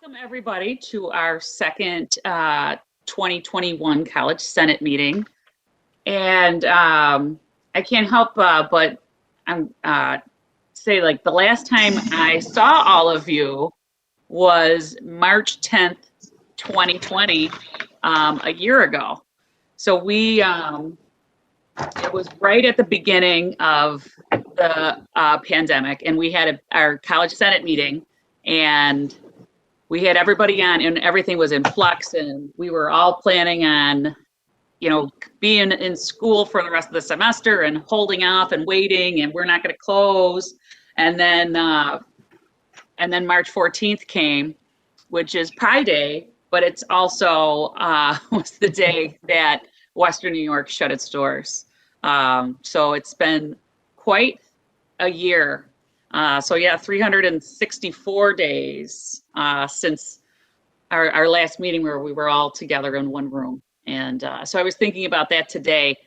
Welcome everybody to our second 2021 College Senate meeting. And I can't help but say like the last time I saw all of you was March 10th, 2020, a year ago. So it was right at the beginning of the pandemic, and we had our College Senate meeting, and we had everybody on and everything was in flux, and we were all planning on, being in school for the rest of the semester and holding off and waiting, and we're not going to close. And then March 14th came, which is Pi Day, but it's also was the day that Western New York shut its doors. So it's been quite a year. So yeah, 364 days since our last meeting where we were all together in one room. And so I was thinking about that today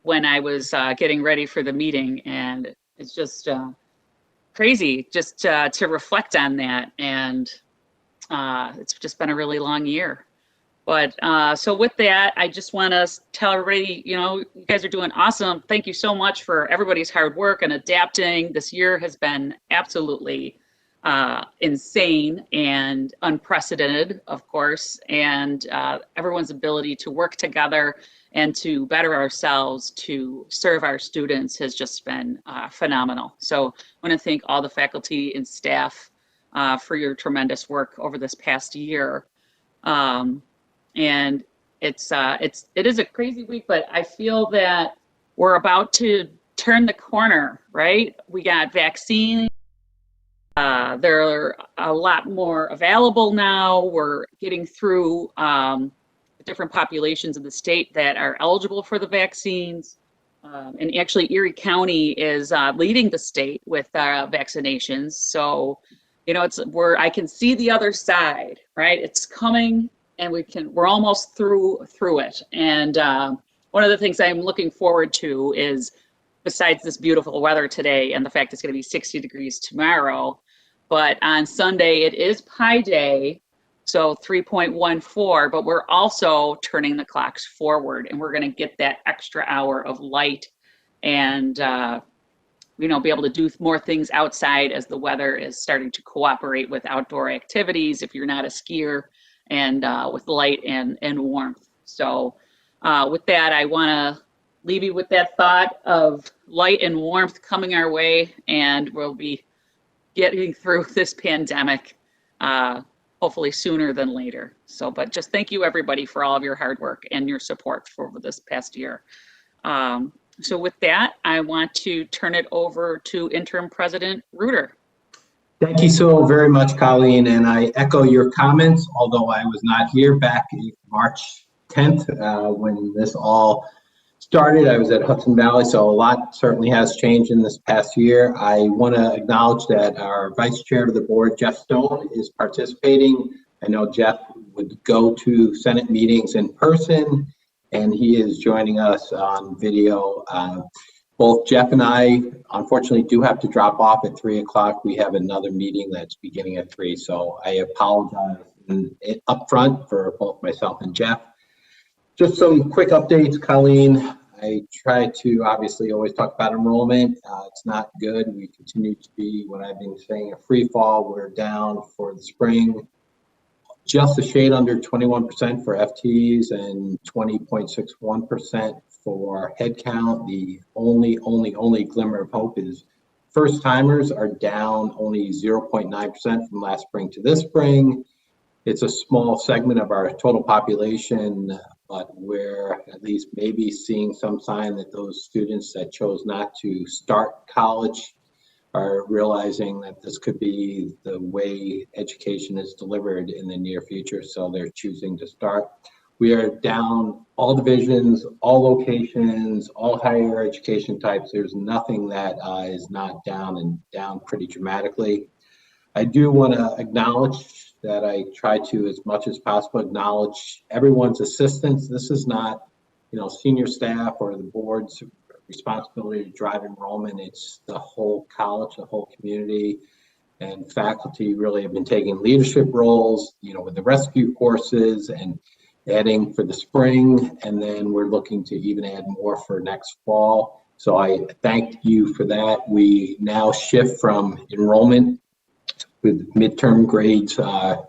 when I was getting ready for the meeting, and it's just crazy just to reflect on that. And it's just been a really long year. But so with that, I just want to tell everybody, you guys are doing awesome. Thank you so much for everybody's hard work and adapting. This year has been absolutely insane and unprecedented, of course, and everyone's ability to work together and to better ourselves to serve our students has just been phenomenal. So I want to thank all the faculty and staff for your tremendous work over this past year. And it is a crazy week, but I feel that we're about to turn the corner, right? We got vaccines. There are a lot more available now. We're getting through different populations of the state that are eligible for the vaccines. And actually Erie County is leading the state with vaccinations. So, I can see the other side, right? It's coming. And we're almost through it. And one of the things I'm looking forward to is, besides this beautiful weather today and the fact it's going to be 60 degrees tomorrow, but on Sunday it is Pi Day, so 3.14, but we're also turning the clocks forward, and we're going to get that extra hour of light and be able to do more things outside as the weather is starting to cooperate with outdoor activities if you're not a skier, and with light and warmth. So with that, I want to leave you with that thought of light and warmth coming our way, and we'll be getting through this pandemic hopefully sooner than later. So, but just thank you everybody for all of your hard work and your support for this past year. So with that, I want to turn it over to Interim President Reuter. Thank you so very much, Colleen, and I echo your comments, although I was not here back in March 10th when this all started. I was at Hudson Valley, so a lot certainly has changed in this past year. I want to acknowledge that our Vice Chair of the Board, Jeff Stone, is participating. I know Jeff would go to Senate meetings in person, and he is joining us on video. Both Jeff and I, unfortunately, do have to drop off at 3 o'clock. We have another meeting that's beginning at 3, so I apologize up front for both myself and Jeff. Just some quick updates, Colleen. I try to obviously always talk about enrollment. It's not good. We continue to be, what I've been saying, a free fall. We're down for the spring, just a shade under 21% for FTEs and 20.61% for headcount. The only glimmer of hope is first timers are down only 0.9% from last spring to this spring. It's a small segment of our total population, but we're at least maybe seeing some sign that those students that chose not to start college are realizing that this could be the way education is delivered in the near future, so they're choosing to start. We are down all divisions, all locations, all higher education types. There's nothing that is not down, and down pretty dramatically. I do want to acknowledge that I try to, as much as possible, acknowledge everyone's assistance. This is not, senior staff or the board's responsibility to drive enrollment. It's the whole college, the whole community. and faculty really have been taking leadership roles, with the rescue courses and adding for the spring. And then we're looking to even add more for next fall. So I thank you for that. We now shift from enrollment with midterm grades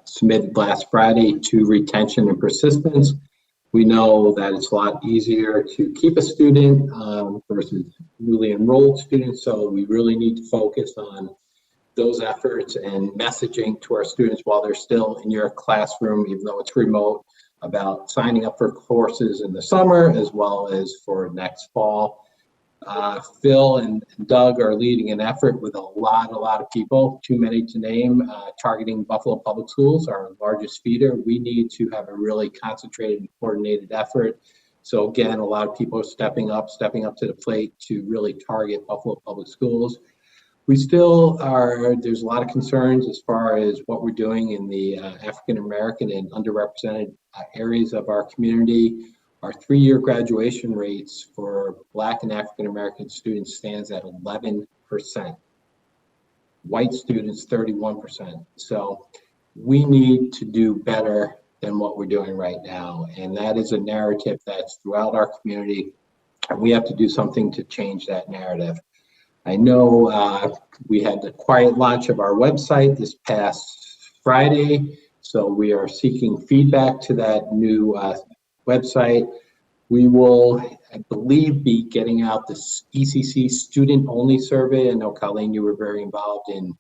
submitted last Friday to retention and persistence. We know that it's a lot easier to keep a student versus newly enrolled students. So we really need to focus on those efforts and messaging to our students while they're still in your classroom, even though it's remote, about signing up for courses in the summer as well as for next fall. Phil and Doug are leading an effort with a lot of people, too many to name, targeting Buffalo Public Schools, our largest feeder. We need to have a really concentrated and coordinated effort. So again, a lot of people are stepping up to the plate to really target Buffalo Public Schools. We still there's a lot of concerns as far as what we're doing in the African American and underrepresented areas of our community. Our 3-year graduation rates for Black and African American students stands at 11%. White students, 31%. So we need to do better than what we're doing right now. And that is a narrative that's throughout our community. And we have to do something to change that narrative. I know we had the quiet launch of our website this past Friday. So we are seeking feedback to that new website. We will, I believe, be getting out this ECC student-only survey. I know, Colleen, you were very involved in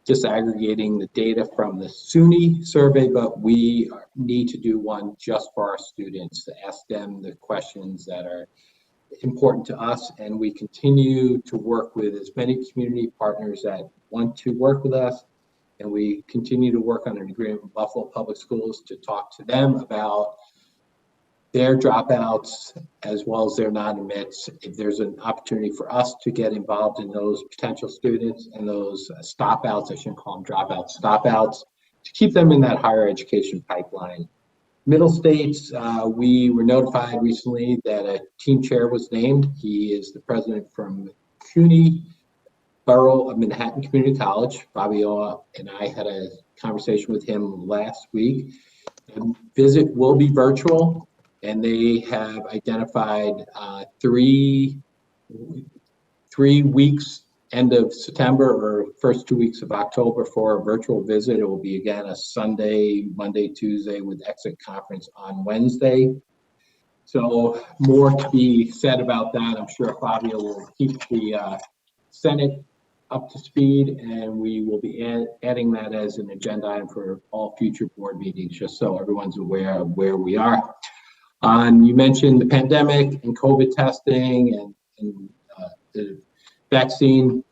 disaggregating the data from the SUNY survey, but we need to do one just for our students to ask them the questions that are important to us. And we continue to work with as many community partners that want to work with us. And we continue to work on an agreement with Buffalo Public Schools to talk to them about their dropouts as well as their non-admits. If there's an opportunity for us to get involved in those potential students and those stopouts, I shouldn't call them dropouts, stopouts, to keep them in that higher education pipeline. Middle states, we were notified recently that a team chair was named. He is the president from CUNY Borough of Manhattan Community College. Fabio and I had a conversation with him last week. The visit will be virtual, and they have identified 3 weeks, end of September or first 2 weeks of October for a virtual visit. It will be again a Sunday, Monday, Tuesday with exit conference on Wednesday. So more to be said about that. I'm sure Fabio will keep the Senate up to speed, and we will be adding that as an agenda item for all future board meetings, just so everyone's aware of where we are. You mentioned the pandemic and COVID testing and the vaccine.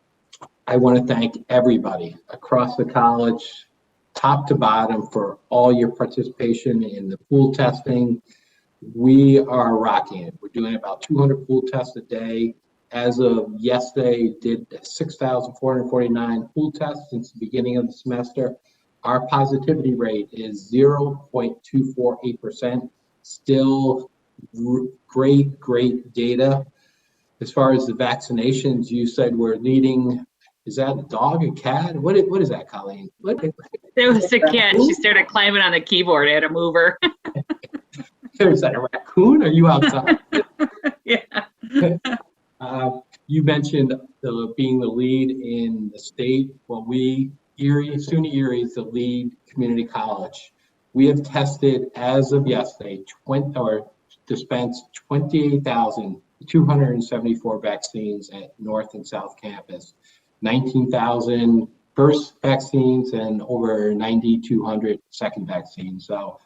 I want to thank everybody across the college, top to bottom, for all your participation in the pool testing. We are rocking it. We're doing about 200 pool tests a day. As of yesterday, did 6,449 pool tests since the beginning of the semester. Our positivity rate is 0.248%. Still great data. As far as the vaccinations, you said we're leading. Is that a dog, a cat? What is that, Colleen? There was a cat. She started climbing on the keyboard. I had to move her. Is that a raccoon? Are you outside? Yeah. You mentioned being the lead in the state. Well, SUNY Erie is the lead community college. We have tested, as of yesterday, dispensed 28,274 vaccines at North and South Campus, 19,000 first vaccines and over 9,200 second vaccines. So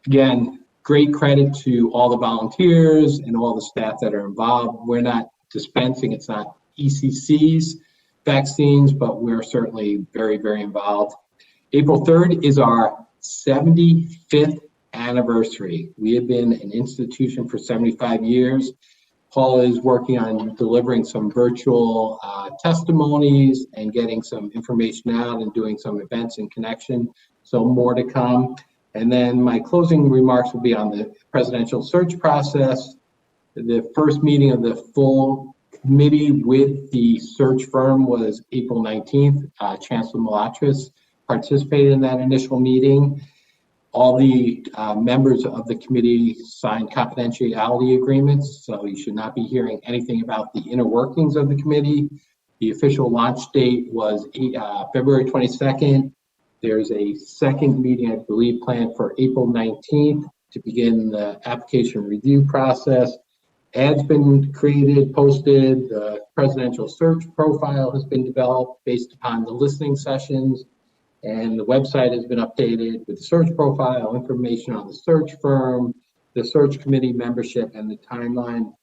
again, great credit to all the volunteers and all the staff that are involved. We're not dispensing, it's not ECC's vaccines, but we're certainly very, very involved. April 3rd is our 75th anniversary. We have been an institution for 75 years. Paul is working on delivering some virtual testimonies and getting some information out and doing some events in connection. So more to come. And then my closing remarks will be on the presidential search process. The first meeting of the full committee with the search firm was April 19th. Chancellor Malatras participated in that initial meeting. All the members of the committee signed confidentiality agreements, so you should not be hearing anything about the inner workings of the committee. The official launch date was February 22nd. There's a second meeting, I believe, planned for April 19th to begin the application review process. Ads been created, posted, the presidential search profile has been developed based upon the listening sessions, and the website has been updated with the search profile, information on the search firm, the search committee membership, and the timeline.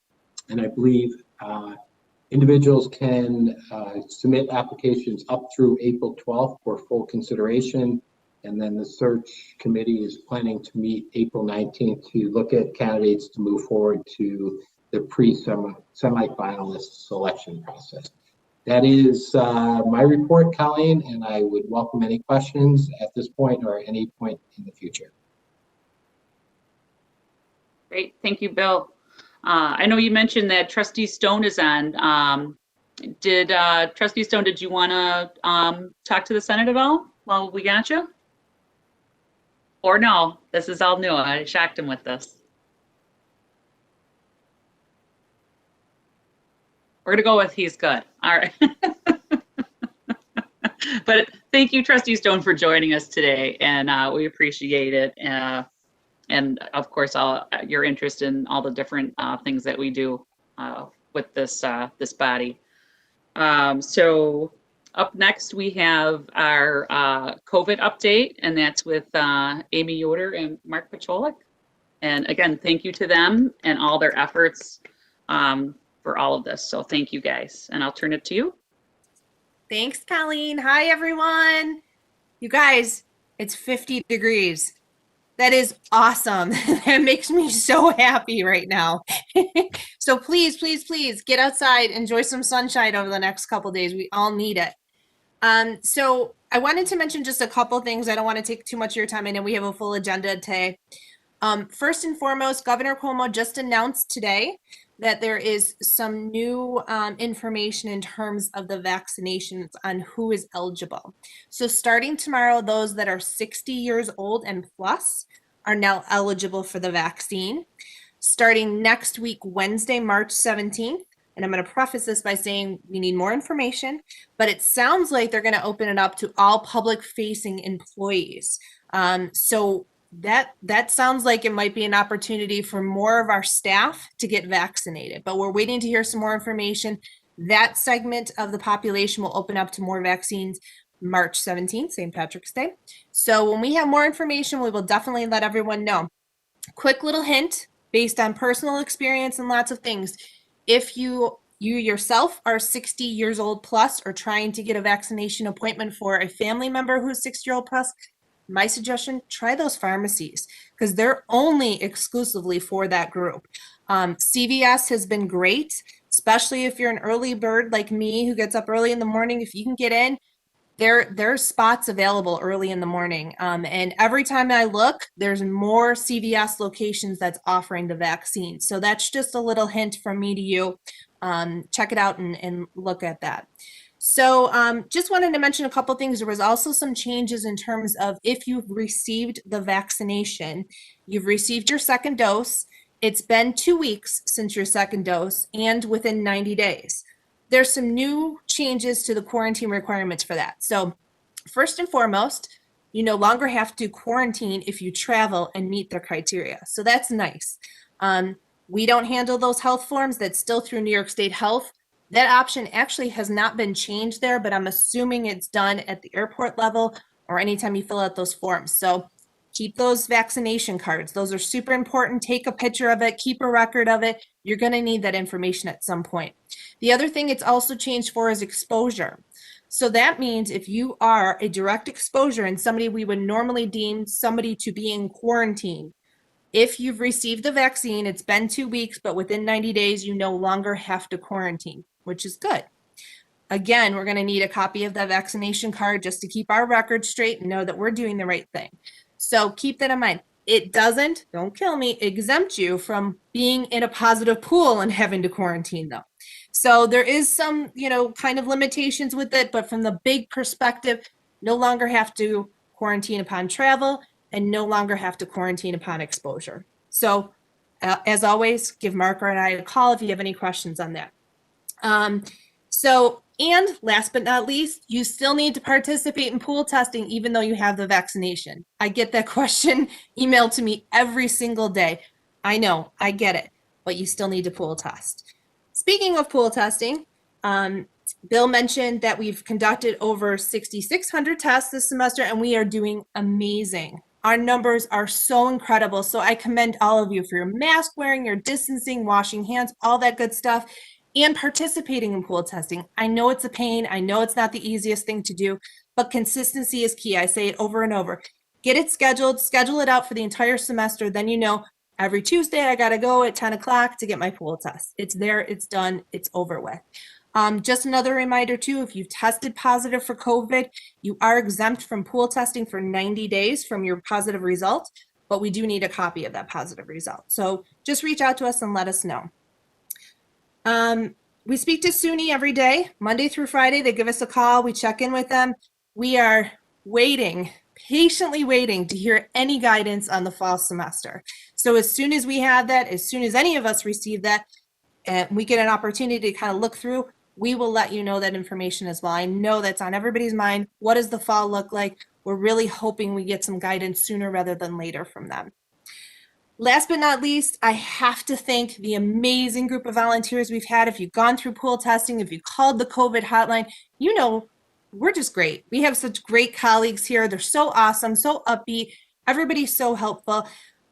And I believe individuals can submit applications up through April 12th for full consideration. And then the search committee is planning to meet April 19th to look at candidates to move forward to the semi-finalist selection process. That is my report, Colleen, and I would welcome any questions at this point or any point in the future. Great, thank you, Bill. I know you mentioned that Trustee Stone is on. Trustee Stone, did you want to talk to the Senate at all while we got you? Or no, this is all new. I shocked him with this. We're gonna go with he's good. All right. But thank you, Trustee Stone, for joining us today, and we appreciate it. And of course, your interest in all the different things that we do with this this body. So up next, we have our COVID update, and that's with Amy Yoder and Mark Pacholik. And again, thank you to them and all their efforts for all of this. So thank you, guys. And I'll turn it to you. Thanks, Colleen. Hi, everyone. You guys, it's 50 degrees. That is awesome. That makes me so happy right now. So please, please, please get outside, enjoy some sunshine over the next couple of days. We all need it. So I wanted to mention just a couple things. I don't want to take too much of your time. I know we have a full agenda today. First and foremost, Governor Cuomo just announced today that there is some new information in terms of the vaccinations on who is eligible. So starting tomorrow, those that are 60 years old and plus are now eligible for the vaccine. Starting next week, Wednesday, March 17th, and I'm going to preface this by saying we need more information, but it sounds like they're going to open it up to all public-facing employees. So that sounds like it might be an opportunity for more of our staff to get vaccinated, but we're waiting to hear some more information. That segment of the population will open up to more vaccines March 17th, St. Patrick's Day. So when we have more information, we will definitely let everyone know. Quick little hint based on personal experience and lots of things. If you yourself are 60 years old plus or trying to get a vaccination appointment for a family member who's 60-year-old plus, my suggestion, try those pharmacies because they're only exclusively for that group. CVS has been great, especially if you're an early bird like me who gets up early in the morning. If you can get in, there's spots available early in the morning. And every time I look, there's more CVS locations that's offering the vaccine. So that's just a little hint from me to you. Check it out and look at that. So just wanted to mention a couple things. There was also some changes in terms of if you've received the vaccination, you've received your second dose, it's been 2 weeks since your second dose, and within 90 days. There's some new changes to the quarantine requirements for that. So first and foremost, you no longer have to quarantine if you travel and meet their criteria. So that's nice. We don't handle those health forms. That's still through New York State Health. That option actually has not been changed there, but I'm assuming it's done at the airport level or anytime you fill out those forms. So keep those vaccination cards. Those are super important. Take a picture of it, keep a record of it. You're going to need that information at some point. The other thing it's also changed for is exposure. So that means if you are a direct exposure and somebody we would normally deem somebody to be in quarantine, if you've received the vaccine, it's been 2 weeks, but within 90 days, you no longer have to quarantine, which is good. Again, we're going to need a copy of that vaccination card just to keep our record straight and know that we're doing the right thing. So keep that in mind. It doesn't, don't kill me, exempt you from being in a positive pool and having to quarantine though. So there is some, kind of limitations with it, but from the big perspective, no longer have to quarantine upon travel and no longer have to quarantine upon exposure. So as always, give Mark and I a call if you have any questions on that. And last but not least, you still need to participate in pool testing even though you have the vaccination. I get that question emailed to me every single day. I know, I get it, but you still need to pool test. Speaking of pool testing, Bill mentioned that we've conducted over 6,600 tests this semester, and we are doing amazing. Our numbers are so incredible. So I commend all of you for your mask wearing, your distancing, washing hands, all that good stuff, and participating in pool testing. I know it's a pain. I know it's not the easiest thing to do, but consistency is key. I say it over and over. Get it scheduled, schedule it out for the entire semester. Then you know every Tuesday I got to go at 10 o'clock to get my pool test. It's there, it's done, it's over with. Just another reminder too, if you've tested positive for COVID, you are exempt from pool testing for 90 days from your positive result, but we do need a copy of that positive result. So just reach out to us and let us know. We speak to SUNY every day, Monday through Friday. They give us a call. We check in with them. We are patiently waiting to hear any guidance on the fall semester. So as soon as we have that, as soon as any of us receive that, and we get an opportunity to kind of look through, we will let you know that information as well. I know that's on everybody's mind. What does the fall look like? We're really hoping we get some guidance sooner rather than later from them. Last but not least, I have to thank the amazing group of volunteers we've had. If you've gone through pool testing, if you called the COVID hotline, we're just great. We have such great colleagues here. They're so awesome, so upbeat. Everybody's so helpful.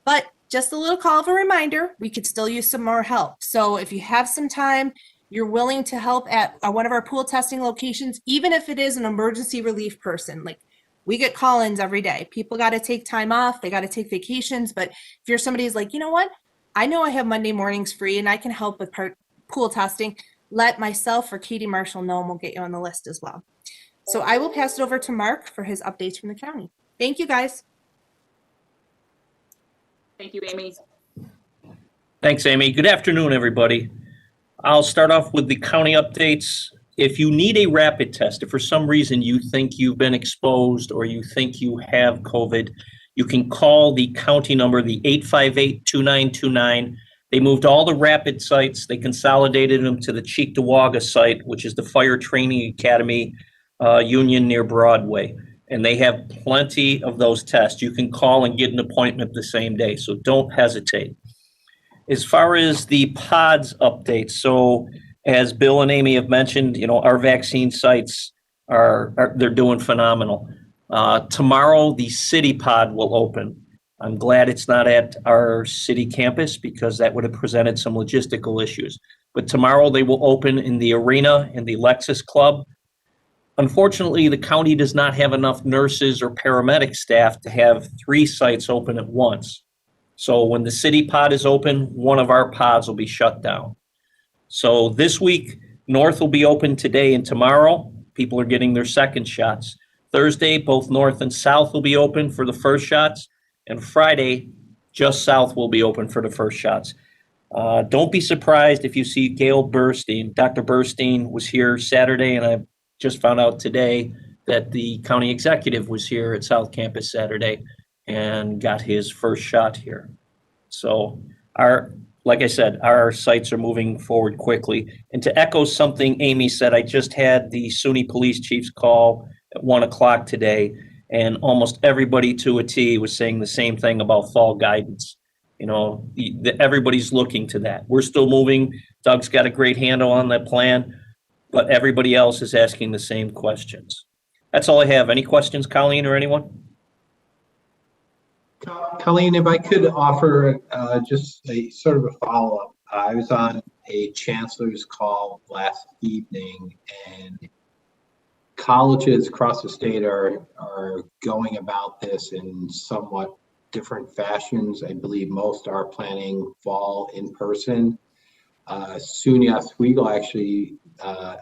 But just a little call of a reminder, we could still use some more help. So if you have some time, you're willing to help at one of our pool testing locations, even if it is an emergency relief person. Like, we get call-ins every day. People got to take time off. They got to take vacations. But if you're somebody who's like, you know what? I know I have Monday mornings free and I can help with pool testing. Let myself or Katie Marshall know and we'll get you on the list as well. So I will pass it over to Mark for his updates from the county. Thank you, guys. Thank you, Amy. Thanks, Amy. Good afternoon, everybody. I'll start off with the county updates. If you need a rapid test, if for some reason you think you've been exposed or you think you have COVID, you can call the county number, the 858-2929. They moved all the rapid sites. They consolidated them to the Cheektowaga site, which is the Fire Training Academy Union near Broadway. And they have plenty of those tests. You can call and get an appointment the same day, so don't hesitate. As far as the pods updates, so as Bill and Amy have mentioned, our vaccine sites they're doing phenomenal. Tomorrow, the city pod will open. I'm glad it's not at our city campus because that would have presented some logistical issues. But tomorrow they will open in the arena in the Lexus Club. Unfortunately, the county does not have enough nurses or paramedic staff to have 3 sites open at once. So when the city pod is open, one of our pods will be shut down. So this week, North will be open today and tomorrow. People are getting their second shots. Thursday, both North and South will be open for the first shots. And Friday, just South will be open for the first shots. Don't be surprised if you see Gail Burstein. Dr. Burstein was here Saturday, and I just found out today that the county executive was here at South Campus Saturday and got his first shot here. So like I said, our sites are moving forward quickly. And to echo something Amy said, I just had the SUNY police chief's call at 1 o'clock today, and almost everybody to a T was saying the same thing about fall guidance. Everybody's looking to that. We're still moving. Doug's got a great handle on that plan, but everybody else is asking the same questions. That's all I have. Any questions, Colleen or anyone? Colleen, if I could offer just a sort of a follow-up. I was on a chancellor's call last evening, and colleges across the state are going about this in somewhat different fashions. I believe most are planning fall in person. SUNY Oswego actually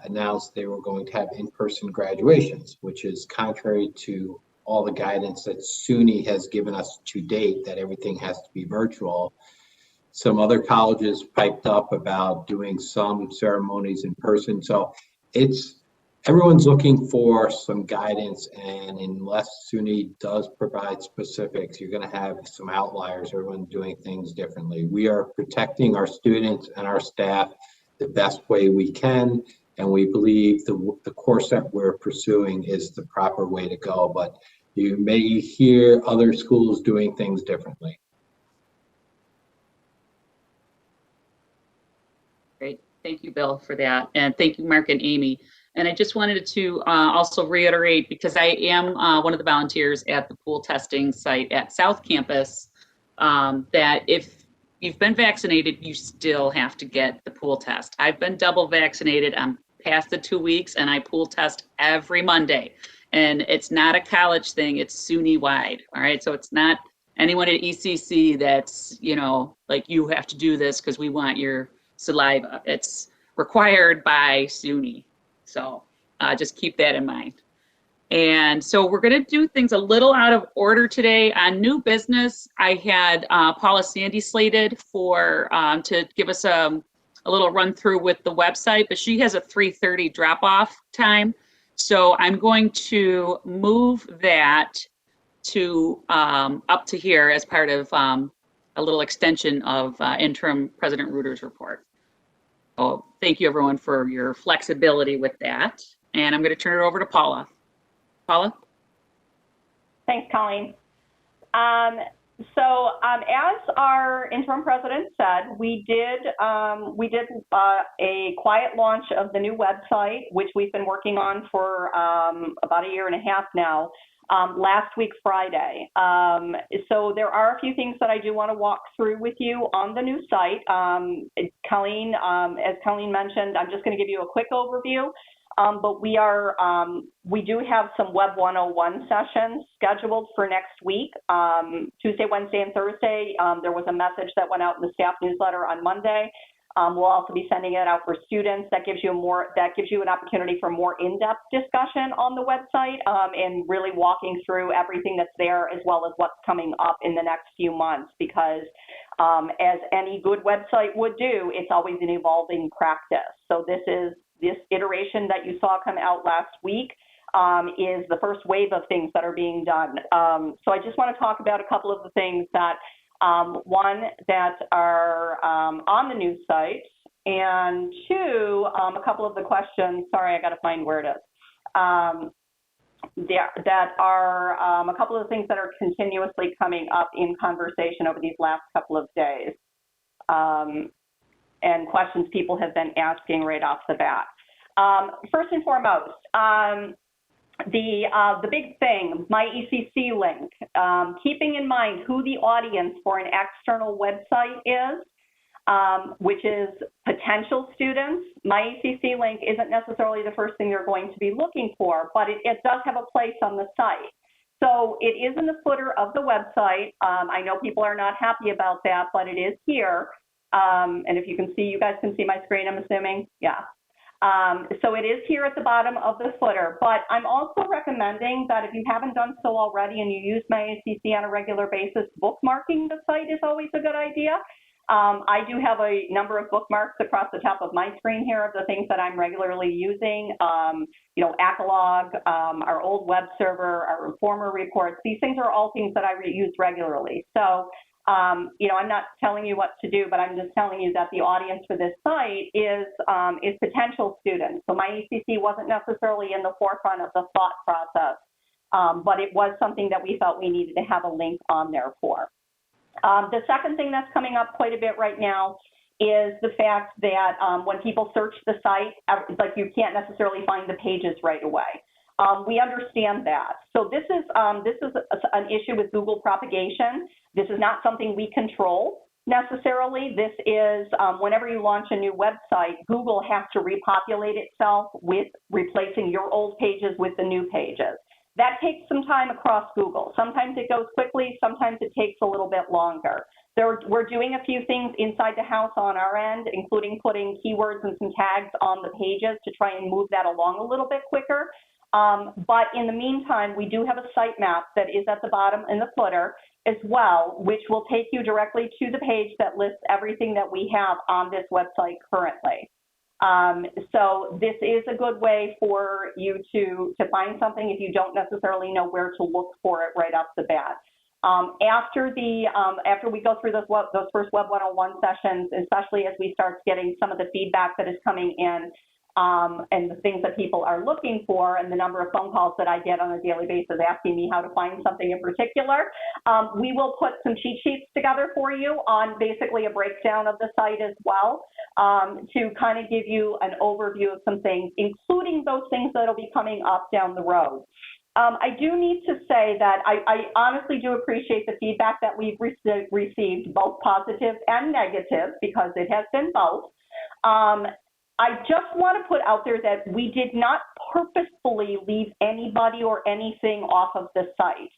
announced they were going to have in-person graduations, which is contrary to all the guidance that SUNY has given us to date, that everything has to be virtual. Some other colleges piped up about doing some ceremonies in person. So everyone's looking for some guidance, and unless SUNY does provide specifics, you're going to have some outliers, everyone doing things differently. We are protecting our students and our staff the best way we can, and we believe the course that we're pursuing is the proper way to go, but you may hear other schools doing things differently. Great. Thank you, Bill, for that. And thank you, Mark and Amy. And I just wanted to also reiterate, because I am one of the volunteers at the pool testing site at South Campus, that if you've been vaccinated, you still have to get the pool test. I've been double vaccinated. I'm past the 2 weeks, and I pool test every Monday. And it's not a college thing, it's SUNY-wide, all right? So it's not anyone at ECC that's, like, you have to do this because we want your saliva. It's required by SUNY. So just keep that in mind. And so we're going to do things a little out of order today. On new business, I had Paula Sandy slated for to give us a little run through with the website, but she has a 3:30 drop off time. So I'm going to move that to up to here as part of a little extension of interim President Reuter's report. So thank you everyone for your flexibility with that. And I'm going to turn it over to Paula. Paula? Thanks, Colleen. As our interim president said, we did a quiet launch of the new website, which we've been working on for about a year and a half now, last week, Friday. So there are a few things that I do want to walk through with you on the new site. Colleen, as Colleen mentioned, I'm just going to give you a quick overview. But we do have some Web 101 sessions scheduled for next week, Tuesday, Wednesday, and Thursday. There was a message that went out in the staff newsletter on Monday. We'll also be sending it out for students. That gives you an opportunity for more in-depth discussion on the website and really walking through everything that's there, as well as what's coming up in the next few months. Because as any good website would do, it's always an evolving practice. So this iteration that you saw come out last week is the first wave of things that are being done. So I just want to talk about a couple of the things that, one, that are on the new site, and two, a couple of the questions, sorry, I got to find where it is, that are a couple of the things that are continuously coming up in conversation over these last couple of days. And questions people have been asking right off the bat. First and foremost, the big thing, my ECC link, keeping in mind who the audience for an external website is, which is potential students. My ECC link isn't necessarily the first thing you're going to be looking for, but it does have a place on the site. So it is in the footer of the website. I know people are not happy about that, but it is here. And if you can see, you guys can see my screen, I'm assuming? Yeah. So it is here at the bottom of the footer, but I'm also recommending that if you haven't done so already and you use my ACC on a regular basis, bookmarking the site is always a good idea. I do have a number of bookmarks across the top of my screen here of the things that I'm regularly using, Acalog, our old web server, our Informer reports. These things are all things that I use regularly. So I'm not telling you what to do, but I'm just telling you that the audience for this site is potential students. So my ECC wasn't necessarily in the forefront of the thought process, but it was something that we felt we needed to have a link on there for. The second thing that's coming up quite a bit right now is the fact that when people search the site, like you can't necessarily find the pages right away. We understand that. So this is an issue with Google propagation. This is not something we control necessarily. This is whenever you launch a new website, Google has to repopulate itself with replacing your old pages with the new pages. That takes some time across Google. Sometimes it goes quickly, sometimes it takes a little bit longer. We're doing a few things inside the house on our end, including putting keywords and some tags on the pages to try and move that along a little bit quicker. But in the meantime, we do have a sitemap that is at the bottom in the footer, as well, which will take you directly to the page that lists everything that we have on this website currently. So this is a good way for you to find something if you don't necessarily know where to look for it right off the bat. After we go through those first Web 101 sessions, especially as we start getting some of the feedback that is coming in, and the things that people are looking for, and the number of phone calls that I get on a daily basis asking me how to find something in particular, we will put some cheat sheets together for you on basically a breakdown of the site as well, to kind of give you an overview of some things, including those things that will be coming up down the road. I do need to say that I honestly do appreciate the feedback that we've received, both positive and negative, because it has been both. I just want to put out there that we did not purposefully leave anybody or anything off of the site.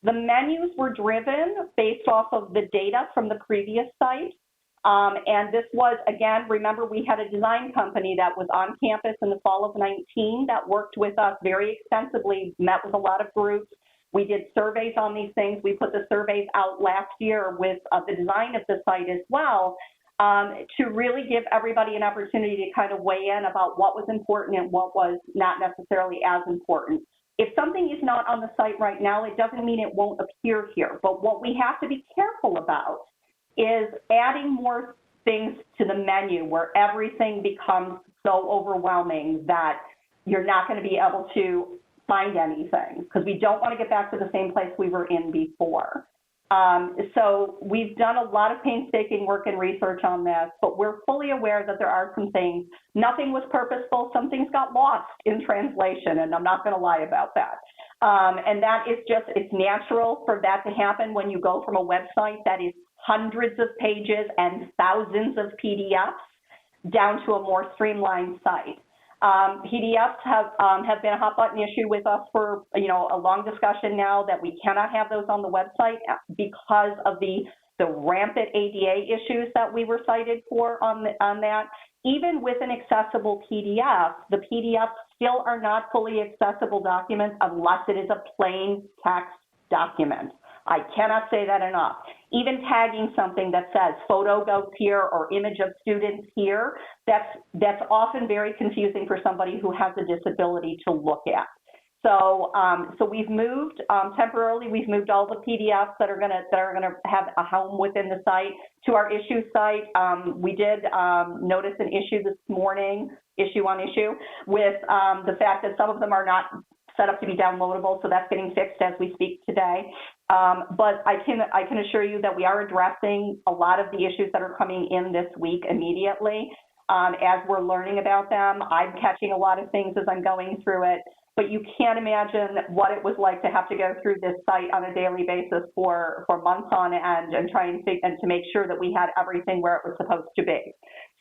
The menus were driven based off of the data from the previous site. And this was, again, remember, we had a design company that was on campus in the fall of 19 that worked with us very extensively, met with a lot of groups. We did surveys on these things. We put the surveys out last year with the design of the site as well, to really give everybody an opportunity to kind of weigh in about what was important and what was not necessarily as important. If something is not on the site right now, it doesn't mean it won't appear here. But what we have to be careful about is adding more things to the menu where everything becomes so overwhelming that you're not going to be able to find anything, because we don't want to get back to the same place we were in before. So we've done a lot of painstaking work and research on this, but we're fully aware that there are some things. Nothing was purposeful. Some things got lost in translation, and I'm not going to lie about that. And that is just, it's natural for that to happen when you go from a website that is hundreds of pages and thousands of PDFs down to a more streamlined site. PDFs have been a hot button issue with us for, you know, a long discussion now, that we cannot have those on the website because of the rampant ADA issues that we were cited for on that. Even with an accessible PDF, the PDFs still are not fully accessible documents unless it is a plain text document. I cannot say that enough. Even tagging something that says photo goes here or image of students here, that's often very confusing for somebody who has a disability to look at. So, so we've moved temporarily. We've moved all the PDFs that are gonna have a home within the site to our issue site. We did notice an issue this morning, issue with the fact that some of them are not set up to be downloadable, so that's getting fixed as we speak today. But I can assure you that we are addressing a lot of the issues that are coming in this week immediately. As we're learning about them, I'm catching a lot of things as I'm going through it, but you can't imagine what it was like to have to go through this site on a daily basis for months on end and try and to make sure that we had everything where it was supposed to be.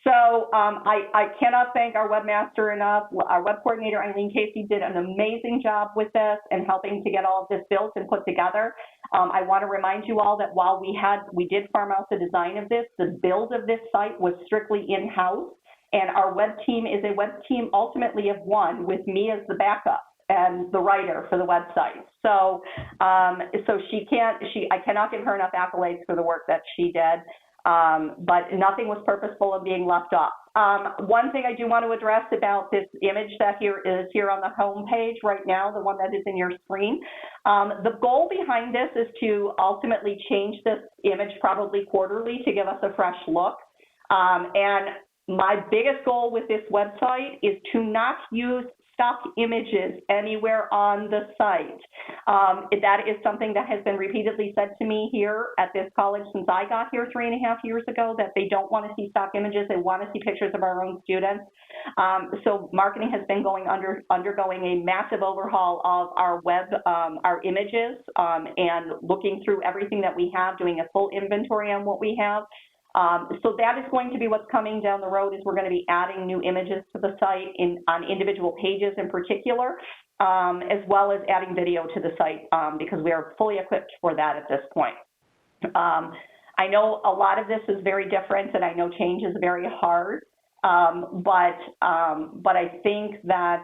So I cannot thank our webmaster enough. Our web coordinator, Eileen Casey, did an amazing job with this and helping to get all of this built and put together. I want to remind you all that while we did farm out the design of this, the build of this site was strictly in-house, and our web team is a web team ultimately of one, with me as the backup and the writer for the website. So, I cannot give her enough accolades for the work that she did. But nothing was purposeful of being left off. One thing I do want to address about this image that is here on the home page right now, the one that is in your screen. The goal behind this is to ultimately change this image probably quarterly to give us a fresh look. And my biggest goal with this website is to not use stock images anywhere on the site. That is something that has been repeatedly said to me here at this college since I got here 3.5 years ago, that they don't want to see stock images, they want to see pictures of our own students. So marketing has been undergoing a massive overhaul of our web, our images, and looking through everything that we have, doing a full inventory on what we have. So that is going to be what's coming down the road, is we're going to be adding new images to the site on individual pages in particular, as well as adding video to the site, because we are fully equipped for that at this point. I know a lot of this is very different, and I know change is very hard. But I think that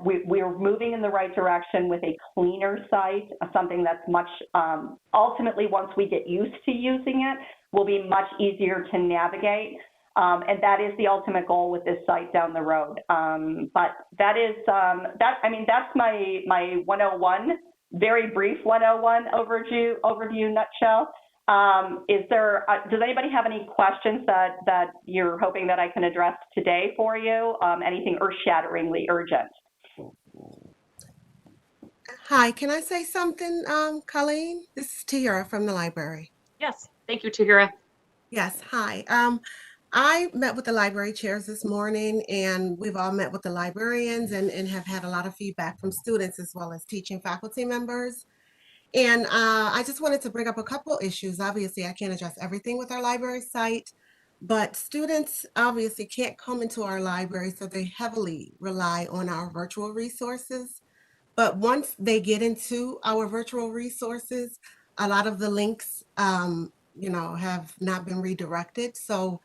we're moving in the right direction with a cleaner site, something that's much, ultimately, once we get used to using it, will be much easier to navigate. And that is the ultimate goal with this site down the road. But that is, that's my 101, very brief 101 overview nutshell. Does anybody have any questions that you're hoping that I can address today for you? Anything earth-shatteringly urgent? Hi, can I say something, Colleen? This is Tiara from the library. Yes, thank you, Tahira. Yes, hi. I met with the library chairs this morning, and we've all met with the librarians and have had a lot of feedback from students as well as teaching faculty members. And I just wanted to bring up a couple issues. Obviously, I can't address everything with our library site, but students obviously can't come into our library, so they heavily rely on our virtual resources. But once they get into our virtual resources, a lot of the links, have not been redirected. So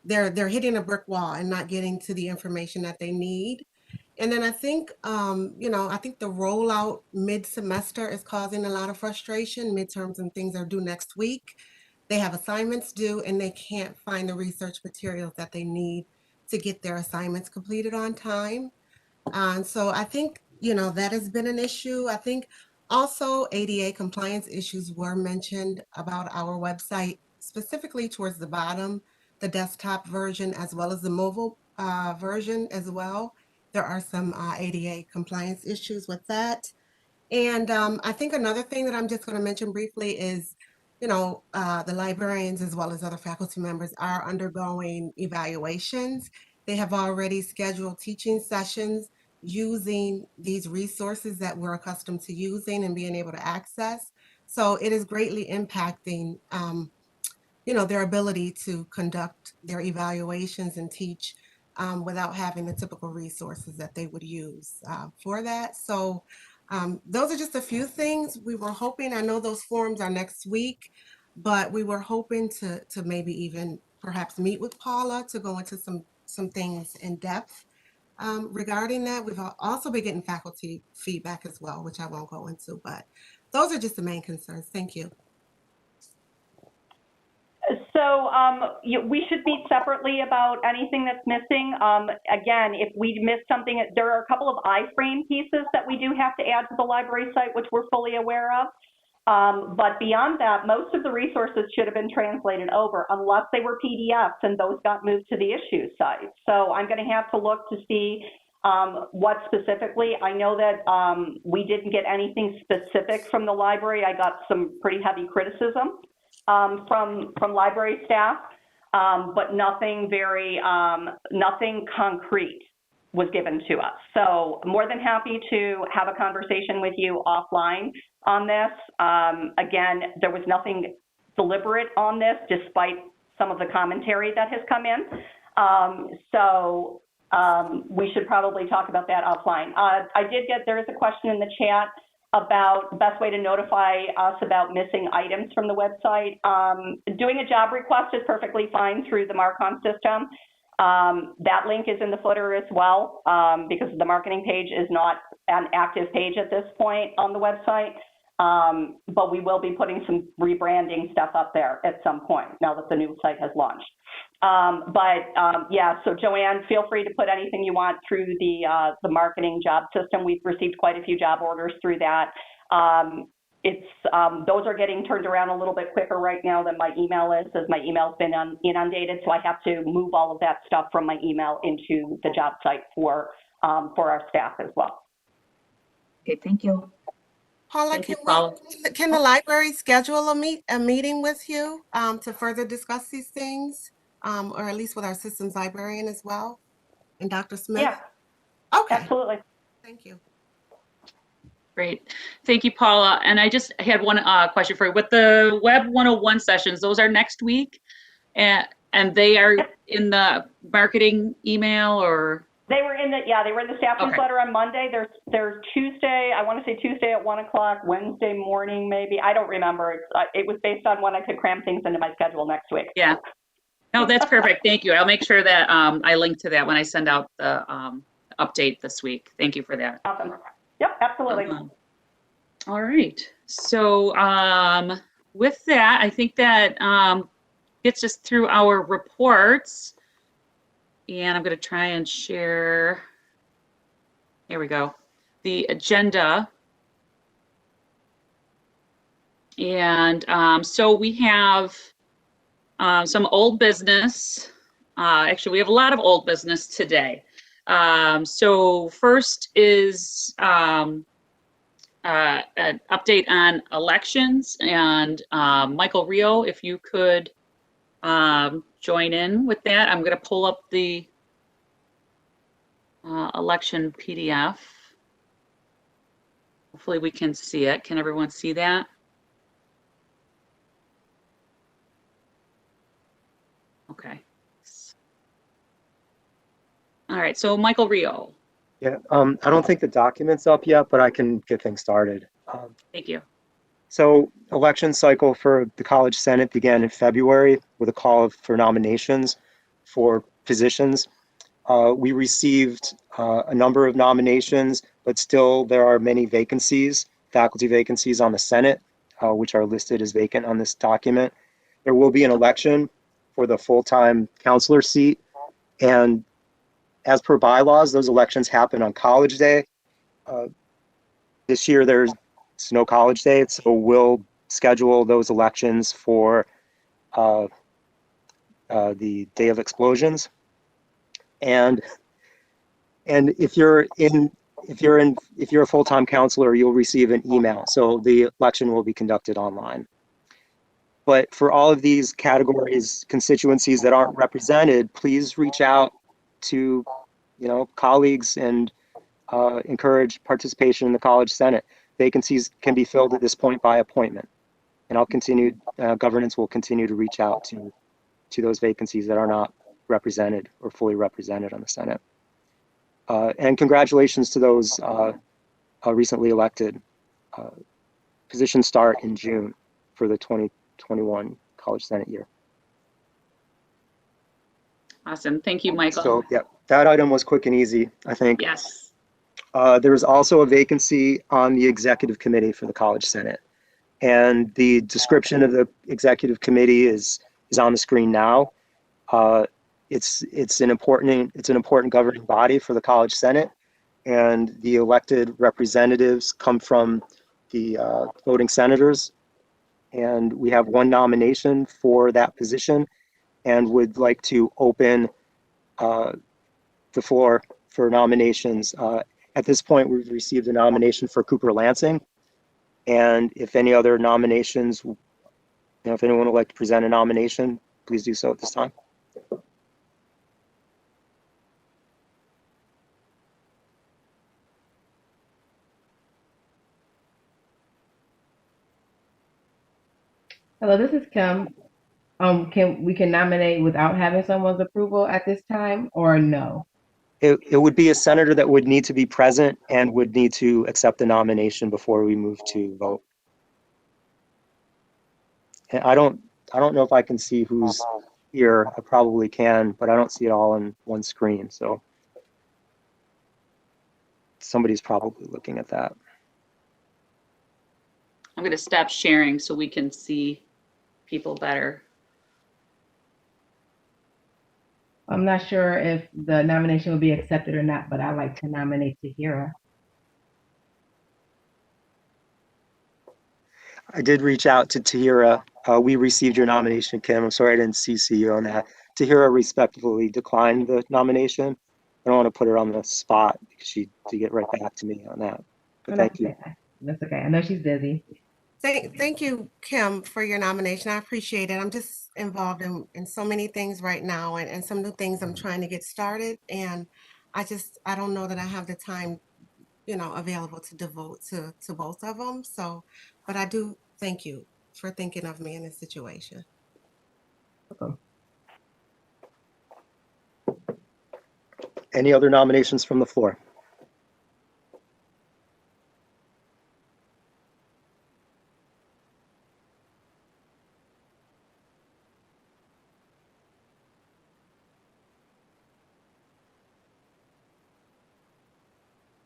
they're hitting a brick wall and not getting to the information that they need. And then I think, I think the rollout mid-semester is causing a lot of frustration. Midterms and things are due next week. They have assignments due and they can't find the research materials that they need to get their assignments completed on time. And so I think, that has been an issue. I think also ADA compliance issues were mentioned about our website, specifically towards the bottom, the desktop version, as well as the mobile version as well. There are some ADA compliance issues with that. And I think another thing that I'm just going to mention briefly is, the librarians as well as other faculty members are undergoing evaluations. They have already scheduled teaching sessions using these resources that we're accustomed to using and being able to access. So it is greatly impacting, their ability to conduct their evaluations and teach without having the typical resources that they would use for that. So those are just a few things we were hoping. I know those forums are next week, but we were hoping to maybe even perhaps meet with Paula to go into some things in depth regarding that. We've also been getting faculty feedback as well, which I won't go into, but those are just the main concerns. Thank you. So we should meet separately about anything that's missing. Again, if we miss something, there are a couple of iframe pieces that we do have to add to the library site, which we're fully aware of. But beyond that, most of the resources should have been translated over unless they were PDFs and those got moved to the issues site. So I'm going to have to look to see what specifically. I know that we didn't get anything specific from the library. I got some pretty heavy criticism from library staff, but nothing nothing concrete was given to us. So more than happy to have a conversation with you offline on this. Again, there was nothing deliberate on this, despite some of the commentary that has come in. So we should probably talk about that offline. There is a question in the chat about the best way to notify us about missing items from the website. Doing a job request is perfectly fine through the Marcom system. That link is in the footer as well, because the marketing page is not an active page at this point on the website. But we will be putting some rebranding stuff up there at some point now that the new site has launched. Yeah, so Joanne, feel free to put anything you want through the marketing job system. We've received quite a few job orders through that. Those are getting turned around a little bit quicker right now than my email is, as my email's been inundated. So I have to move all of that stuff from my email into the job site for our staff as well. Okay, thank you. Paula, Thank you, Paula. can the library schedule a meeting with you to further discuss these things, or at least with our systems librarian as well, and Dr. Smith? Yeah, okay, absolutely. Thank you. Great. Thank you, Paula. And I just had one question for you. With the Web 101 sessions, those are next week, and they are in the marketing email, or? They were in the staff newsletter on Monday. There's Tuesday, I want to say Tuesday at 1 o'clock, Wednesday morning maybe. I don't remember. It was based on when I could cram things into my schedule next week. Yeah. No, that's perfect. Thank you. I'll make sure that I link to that when I send out the update this week. Thank you for that. Awesome. Yep, absolutely. All right. So with that, I think that gets us through our reports. And I'm going to try and share. Here we go. The agenda. And so we have some old business. Actually, we have a lot of old business today. So first is an update on elections. And Michael Rio, if you could join in with that. I'm going to pull up the election PDF. Hopefully we can see it. Can everyone see that? Okay. All right, so Michael Rio. Yeah, I don't think the document's up yet, but I can get things started. Thank you. So election cycle for the College Senate began in February with a call for nominations for positions. We received a number of nominations, but still there are many vacancies, faculty vacancies on the Senate, which are listed as vacant on this document. There will be an election for the full-time counselor seat, and as per bylaws, those elections happen on College Day. This year, there's no College Day, so we'll schedule those elections for the day of explosions. And if you're a full-time counselor, you'll receive an email. So the election will be conducted online. But for all of these categories, constituencies that aren't represented, please reach out to colleagues and encourage participation in the College Senate. Vacancies can be filled at this point by appointment, and governance will continue to reach out to those vacancies that are not represented or fully represented on the Senate. And congratulations to those recently elected. Positions start in June for the 2021 College Senate year. Awesome. Thank you, Michael. So, yeah, that item was quick and easy, I think. Yes. There is also a vacancy on the executive committee for the College Senate. And the description of the executive committee is on the screen now. It's an important governing body for the College Senate, and the elected representatives come from the voting senators. And we have one nomination for that position, and would like to open the floor for nominations. At this point, we've received a nomination for Cooper Lansing, and if any other nominations, if anyone would like to present a nomination, please do so at this time. Hello, this is Kim. Can we nominate without having someone's approval at this time, or no? It would be a senator that would need to be present and would need to accept the nomination before we move to vote. And I don't know if I can see who's here. I probably can, but I don't see it all on one screen. So somebody's probably looking at that. I'm going to stop sharing so we can see people better. I'm not sure if the nomination will be accepted or not, but I'd like to nominate Tahira. I did reach out to Tahira. We received your nomination, Kim. I'm sorry I didn't CC you on that. Tahira respectfully declined the nomination. I don't want to put her on the spot because she did get right back to me on that. But thank you. That's okay. I know she's busy. Thank you, Kim, for your nomination. I appreciate it. I'm just involved in so many things right now, and some new things I'm trying to get started. And I don't know that I have the time, available to devote to both of them. So, but I do thank you for thinking of me in this situation. Welcome. Any other nominations from the floor?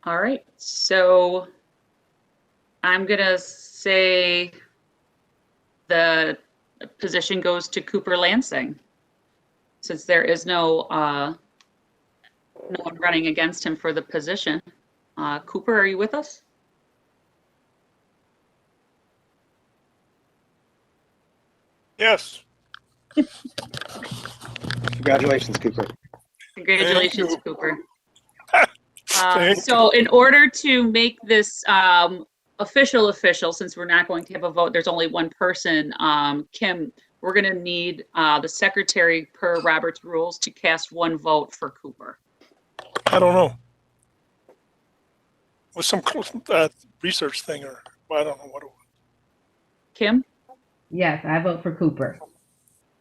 All right, so I'm gonna say the position goes to Cooper Lansing, since there is no one running against him for the position. Cooper, are you with us? Yes. Congratulations, Cooper. Congratulations, Thank you. Cooper. Thank So in order to make this official, since we're not going to have a vote, there's only one person, Kim, we're going to need the secretary per Robert's rules to cast one vote for Cooper. I don't know. With some research thing, or I don't know what it was. Kim? Yes, I vote for Cooper.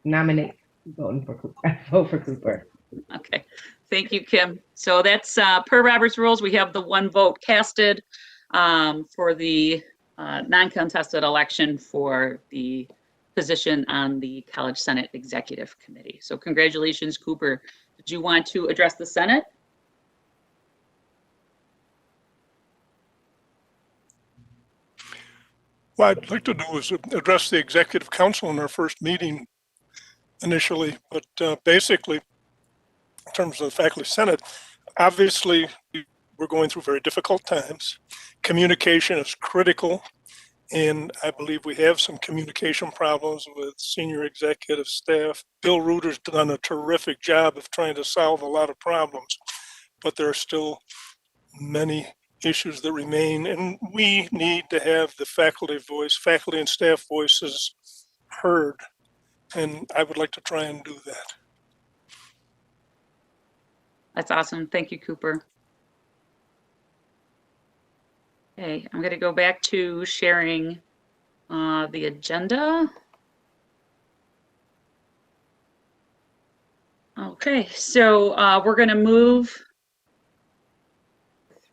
Nominate voting for Cooper. I vote for Cooper. Okay, thank you, Kim. So that's per Robert's rules, we have the one vote casted for the non-contested election for the position on the College Senate Executive Committee. So congratulations, Cooper. Did you want to address the Senate? What I'd like to do is address the executive council in our first meeting initially, but basically, in terms of the faculty senate, obviously we're going through very difficult times. Communication is critical, and I believe we have some communication problems with senior executive staff. Bill Reuter's done a terrific job of trying to solve a lot of problems, but there are still many issues that remain, and we need to have the faculty and staff voices heard, and I would like to try and do that. That's awesome. Thank you, Cooper. Okay, I'm going to go back to sharing the agenda. Okay, so we're going to move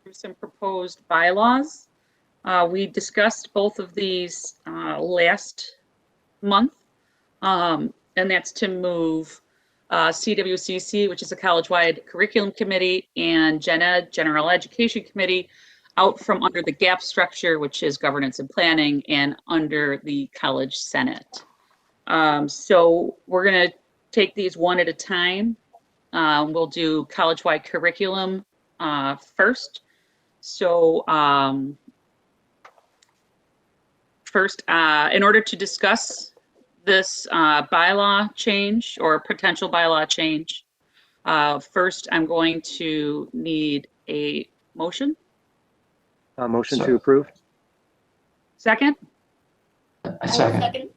through some proposed bylaws. We discussed both of these last month, and that's to move CWCC, which is a college-wide curriculum committee, and Gen Ed, General Education Committee, out from under the GAP structure, which is governance and planning, and under the College Senate. So we're going to take these one at a time. We'll do college-wide curriculum first. So first, in order to discuss this bylaw change or potential bylaw change, first I'm going to need a motion. Motion to approve. Second? A second.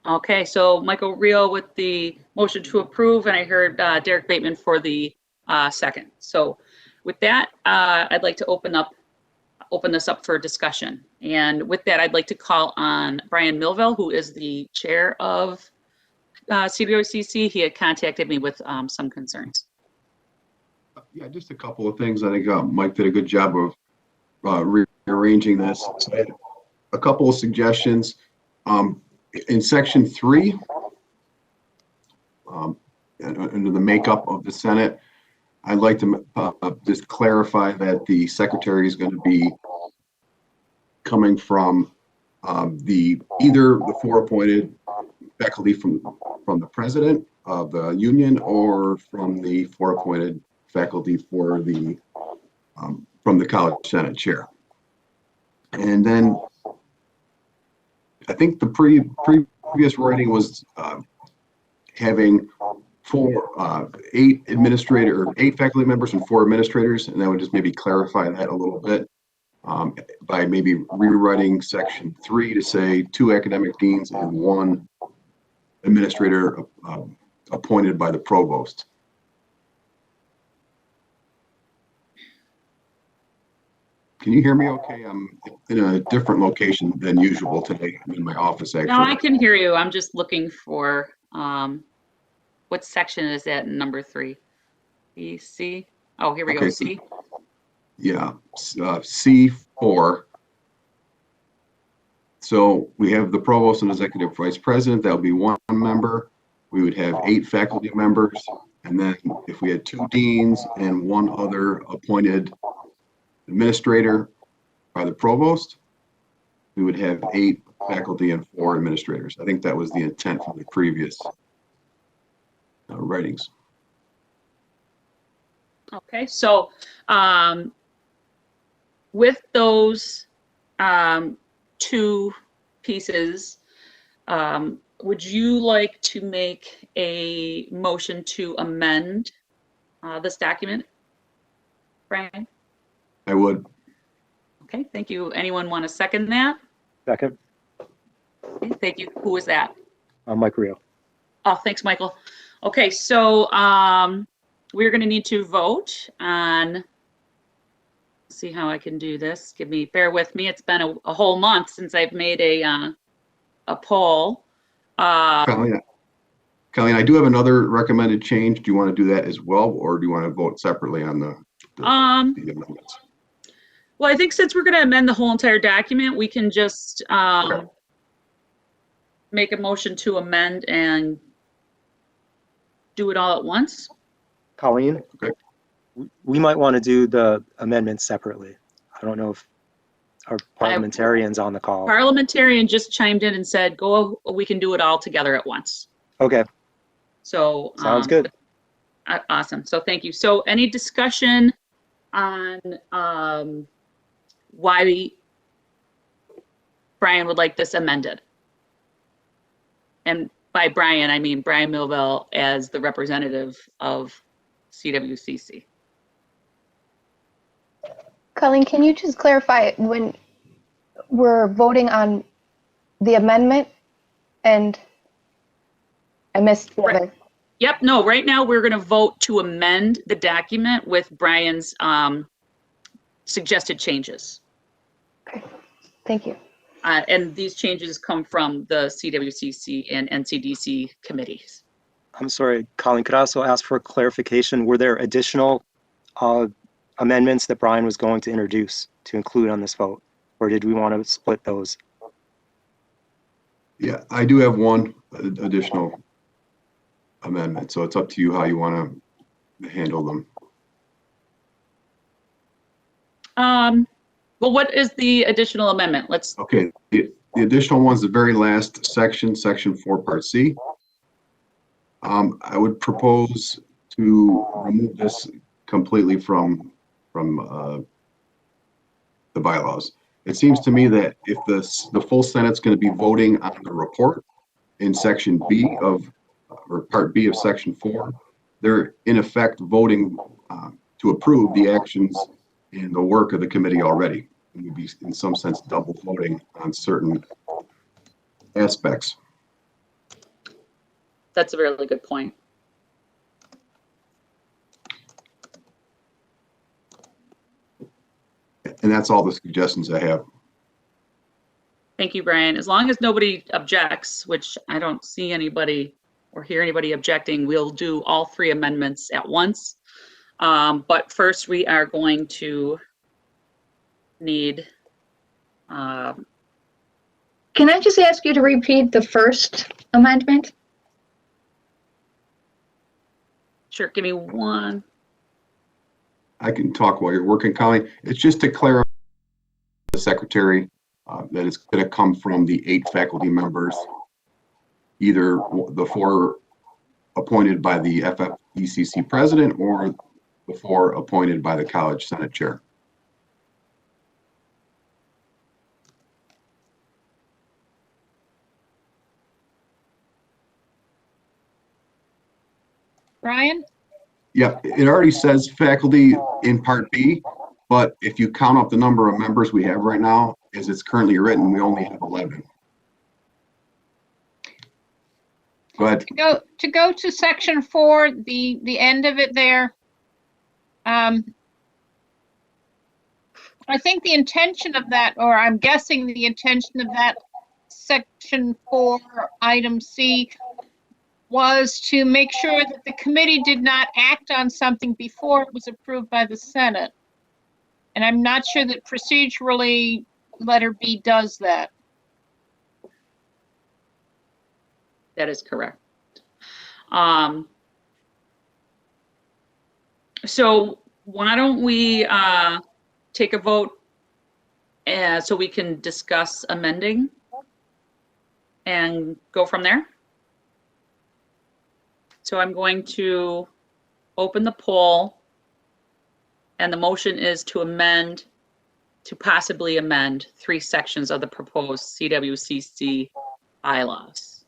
Okay, so Michael Rio with the motion to approve, and I heard Derek Bateman for the second. So with that, I'd like to open this up for discussion. And with that, I'd like to call on Brian Milville, who is the chair of CWCC. He had contacted me with some concerns. Yeah, just a couple of things. I think Mike did a good job of rearranging this. So I had a couple of suggestions. In section 3, under the makeup of the Senate, I'd like to just clarify that the secretary is going to be coming from either the 4 appointed faculty from the president of the union, or from the 4 appointed faculty for the from the College Senate chair. And then I think the previous writing was having 8 faculty members and 4 administrators, and that would just maybe clarify that a little bit by maybe rewriting section 3 to say 2 academic deans and 1 administrator appointed by the provost. Can you hear me okay? I'm in a different location than usual today. I'm in my office, actually. No, I can hear you. I'm just looking for, what section is that in number 3? B, C? Oh, here we go, C. Yeah, C4. So we have the provost and executive vice president. That would be 1 member. We would have 8 faculty members. And then if we had 2 deans and 1 other appointed administrator by the provost. We would have 8 faculty and 4 administrators. I think that was the intent from the previous writings. Okay, so with those 2 pieces, would you like to make a motion to amend this document, Brian? I would. Okay, thank you. Anyone want to second that? Second, Okay, thank you. Who was that? Mike Rio. Oh, thanks, Michael. Okay, so we're going to need to vote on, see how I can do this. Bear with me. It's been a whole month since I've made a poll. Colleen, I do have another recommended change. Do you want to do that as well, or do you want to vote separately on the amendments? Well, I think since we're going to amend the whole entire document, we can just make a motion to amend and do it all at once. Colleen, Okay. we might want to do the amendments separately. I don't know if our parliamentarians on the call. Parliamentarian just chimed in and said, we can do it all together at once. Okay, So sounds good. Awesome. So thank you. So any discussion on why Brian would like this amended? And by Brian, I mean Brian Millville as the representative of CWCC. Colleen, can you just clarify when we're voting on the amendment and I missed the other? Yep, no, right now we're going to vote to amend the document with Brian's suggested changes. Okay, thank you. And these changes come from the CWCC and NCDC committees. I'm sorry, Colleen, could I also ask for clarification? Were there additional amendments that Brian was going to introduce to include on this vote? Or did we want to split those? Yeah, I do have one additional amendment, so it's up to you how you want to handle them. Well, what is the additional amendment? Okay, the additional one's the very last section, section 4, part C. I would propose to remove this completely from the bylaws. It seems to me that if the full Senate's going to be voting on the report in section B or part B of section 4, they're in effect voting to approve the actions in the work of the committee already. It would be in some sense double voting on certain aspects. That's a really good point. And that's all the suggestions I have. Thank you, Brian. As long as nobody objects, which I don't see anybody or hear anybody objecting, we'll do all 3 amendments at once. But first we are going to need. Can I just ask you to repeat the first amendment? Sure, give me one. I can talk while you're working, Colleen. It's just to clarify the secretary that it's going to come from the 8 faculty members, either the 4 appointed by the FFECC president or the 4 appointed by the college senate chair. Brian? Yeah, it already says faculty in part B, but if you count up the number of members we have right now, as it's currently written, we only have 11. Go ahead. To go to section 4, the end of it there. I think the intention of that, or I'm guessing the intention of that section 4, item C, was to make sure that the committee did not act on something before it was approved by the Senate. And I'm not sure that procedurally letter B does that. That is correct. So why don't we take a vote so we can discuss amending and go from there? So I'm going to open the poll, and the motion is to possibly amend 3 sections of the proposed CWCC bylaws.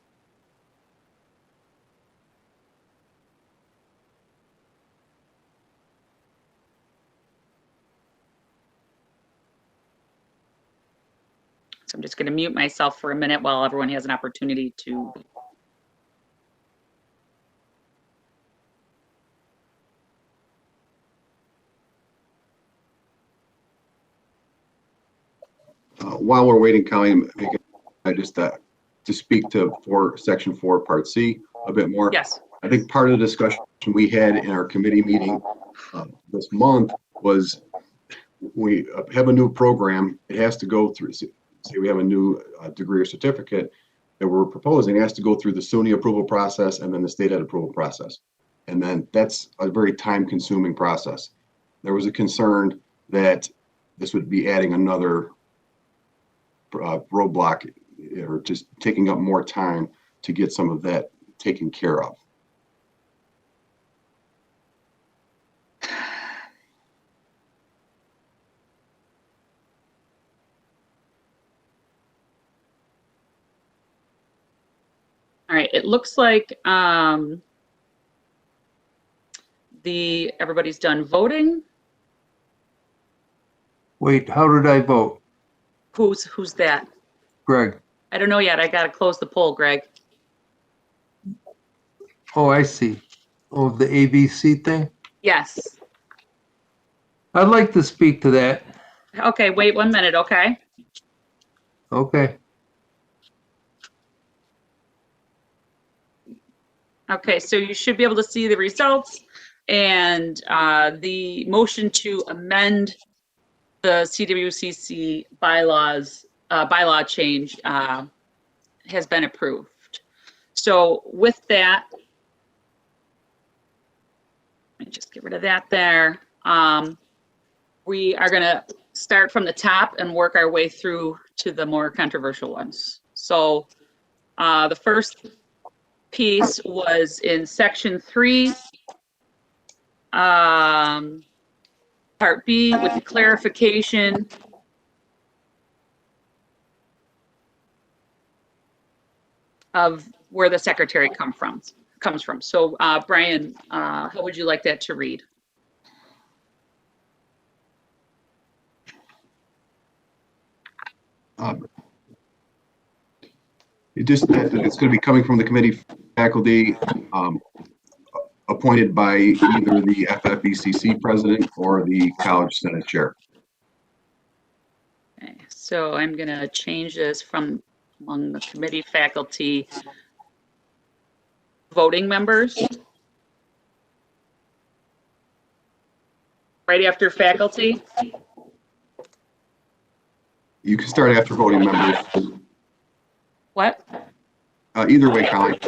So I'm just going to mute myself for a minute while everyone has an opportunity to. While we're waiting, Colleen, I just to speak to Section 4, Part C a bit more. Yes. I think part of the discussion we had in our committee meeting this month was we have a new program. It has to go through, say we have a new degree or certificate that we're proposing. It has to go through the SUNY approval process and then the state ed approval process. And then that's a very time-consuming process. There was a concern that this would be adding another roadblock or just taking up more time to get some of that taken care of. All right, it looks like everybody's done voting. Wait, how did I vote? Who's that? Greg. I don't know yet. I gotta close the poll, Greg. Oh, I see. Oh, the ABC thing? Yes. I'd like to speak to that. Okay, wait 1 minute, okay? Okay. Okay, so you should be able to see the results, and the motion to amend the CWCC bylaw change has been approved. So with that, let me just get rid of that there. We are going to start from the top and work our way through to the more controversial ones. So the first piece was in section 3, part B, with the clarification of where the secretary comes from. So Brian, how would you like that to read? It's going to be coming from the committee faculty appointed by either the FFECC president or the college senate chair. Okay, so I'm going to change this from among the committee faculty voting members. Right after faculty. You can start after voting members. What? Either way, Colleen.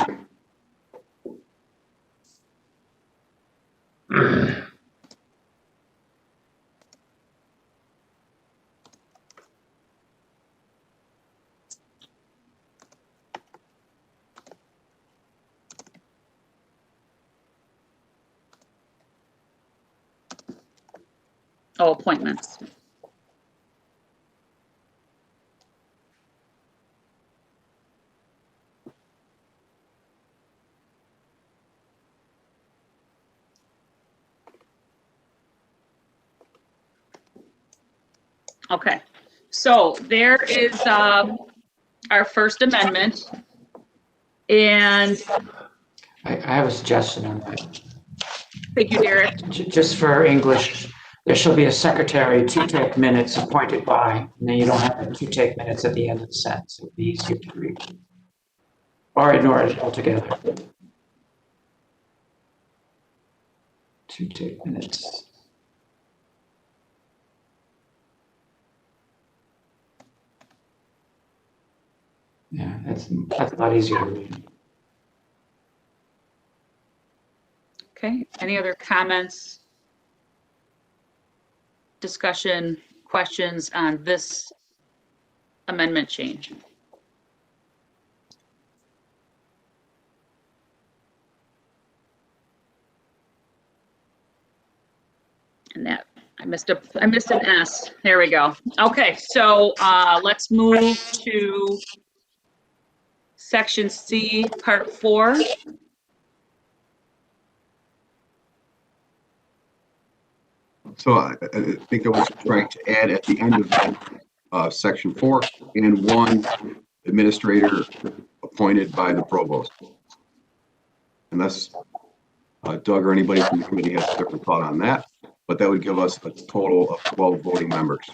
Oh, appointments. Okay, so there is our First Amendment. And I have a suggestion on that. Thank you, Derek. Just for English, there shall be a secretary to take minutes appointed by, and then you don't have to take minutes at the end of the sentence. It would be easier to read. Or ignore it altogether. To take minutes. Yeah, that's a lot easier to read. Okay, any other comments, discussion questions on this amendment change? And that, I missed an S. There we go. Okay, so let's move to section C, part 4. So I think I was trying to add at the end of that, section 4, and 1 administrator appointed by the provost. Unless Doug or anybody from the committee has a different thought on that, but that would give us a total of 12 voting members.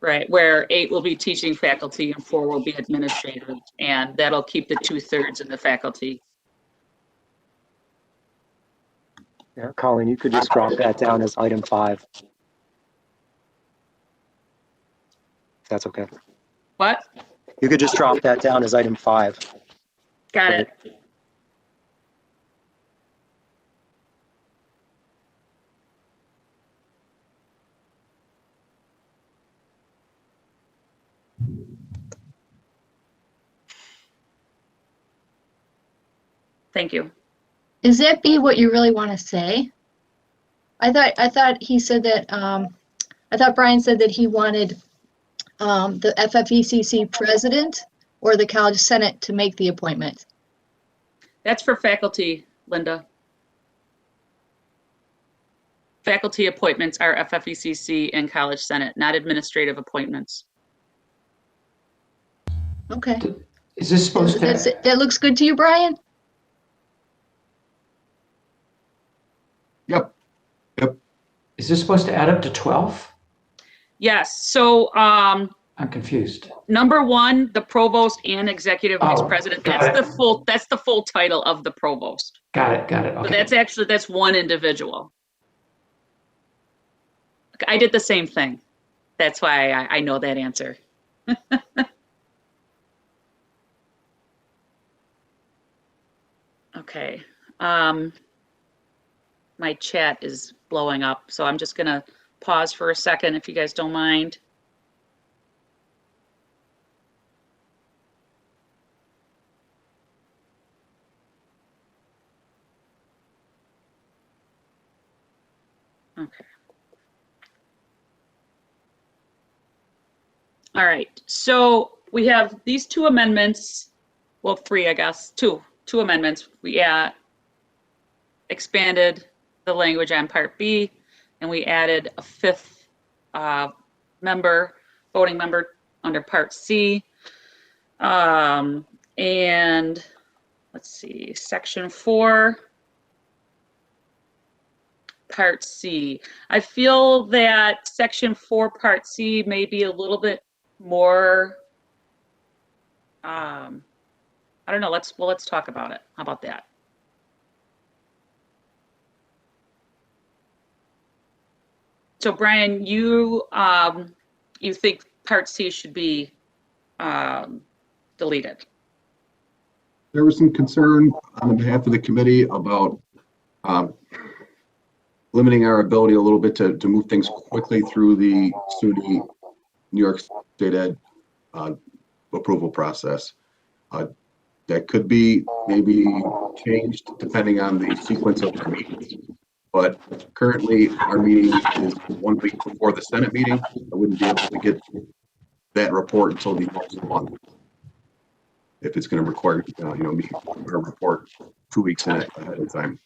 Right, where 8 will be teaching faculty and 4 will be administrative, and that'll keep the 2/3 in the faculty. Yeah, Colleen, you could just drop that down as item 5. If that's okay. What? You could just drop that down as item 5. Got it. Thank you. Is that be what you really want to say? I thought he said that, I thought Brian said that he wanted the FFECC president or the college senate to make the appointment. That's for faculty, Linda. Faculty appointments are FFECC and college senate, not administrative appointments. Okay. Is this supposed to? That looks good to you, Brian? Yep. Is this supposed to add up to 12? Yes, so I'm confused. number 1, the provost and executive vice Oh, president, got that's it. the full title of the provost. Got it. But Okay. that's one individual. I did the same thing. That's why I know that answer. Okay. My chat is blowing up, so I'm just gonna pause for a second if you guys don't mind. Okay. All right, so we have these 2 amendments, well, 3, I guess, two amendments. We expanded the language on Part B, and we added a 5th voting member under Part C. And let's see, Section 4, Part C. I feel that Section 4, Part C may be a little bit more, I don't know, let's talk about it. How about that? So Brian, you think Part C should be deleted? There was some concern on behalf of the committee about limiting our ability a little bit to move things quickly through the SUNY New York State Ed approval process. That could be maybe changed depending on the sequence of our meetings. But currently, our meeting is 1 week before the Senate meeting. I wouldn't be able to get that report until the next month. If it's going to require, me to report 2 weeks ahead of time.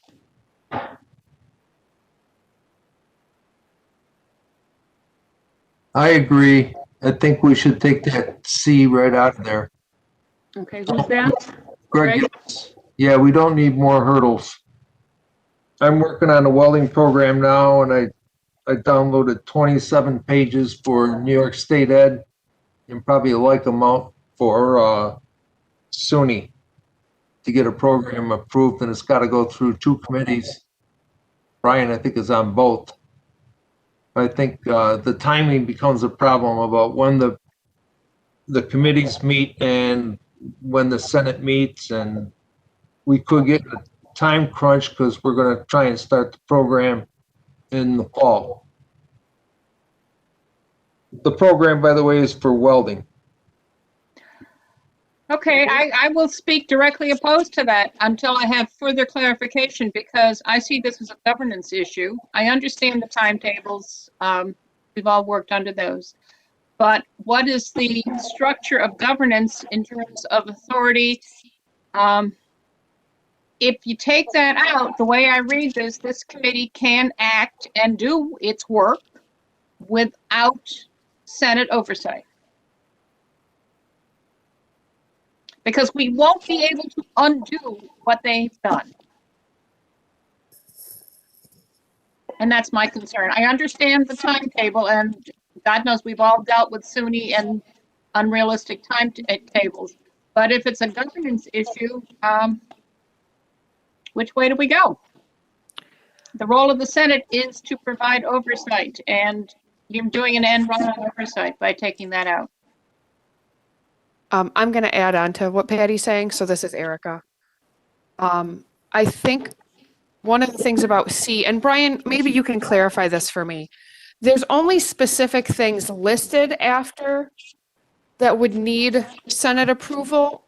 I agree. I think we should take that C right out of there. Okay, who's that? Greg, Greg? yeah, we don't need more hurdles. I'm working on a welding program now, and I downloaded 27 pages for New York State Ed and probably a like amount for SUNY to get a program approved, and it's got to go through 2 committees. Brian, I think, is on both. I think the timing becomes a problem about when the committees meet and when the Senate meets, and we could get a time crunch because we're going to try and start the program in the fall. The program, by the way, is for welding. Okay, I will speak directly opposed to that until I have further clarification, because I see this as a governance issue. I understand the timetables. We've all worked under those. But what is the structure of governance in terms of authority? If you take that out, the way I read this committee can act and do its work without Senate oversight. Because we won't be able to undo what they've done. And that's my concern. I understand the timetable, and God knows we've all dealt with SUNY and unrealistic timetables. But if it's a governance issue, which way do we go? The role of the Senate is to provide oversight, and you're doing an end run on oversight by taking that out. I'm going to add on to what Patty's saying. So this is Erica. I think one of the things about C, and Brian, maybe you can clarify this for me. There's only specific things listed after that would need Senate approval.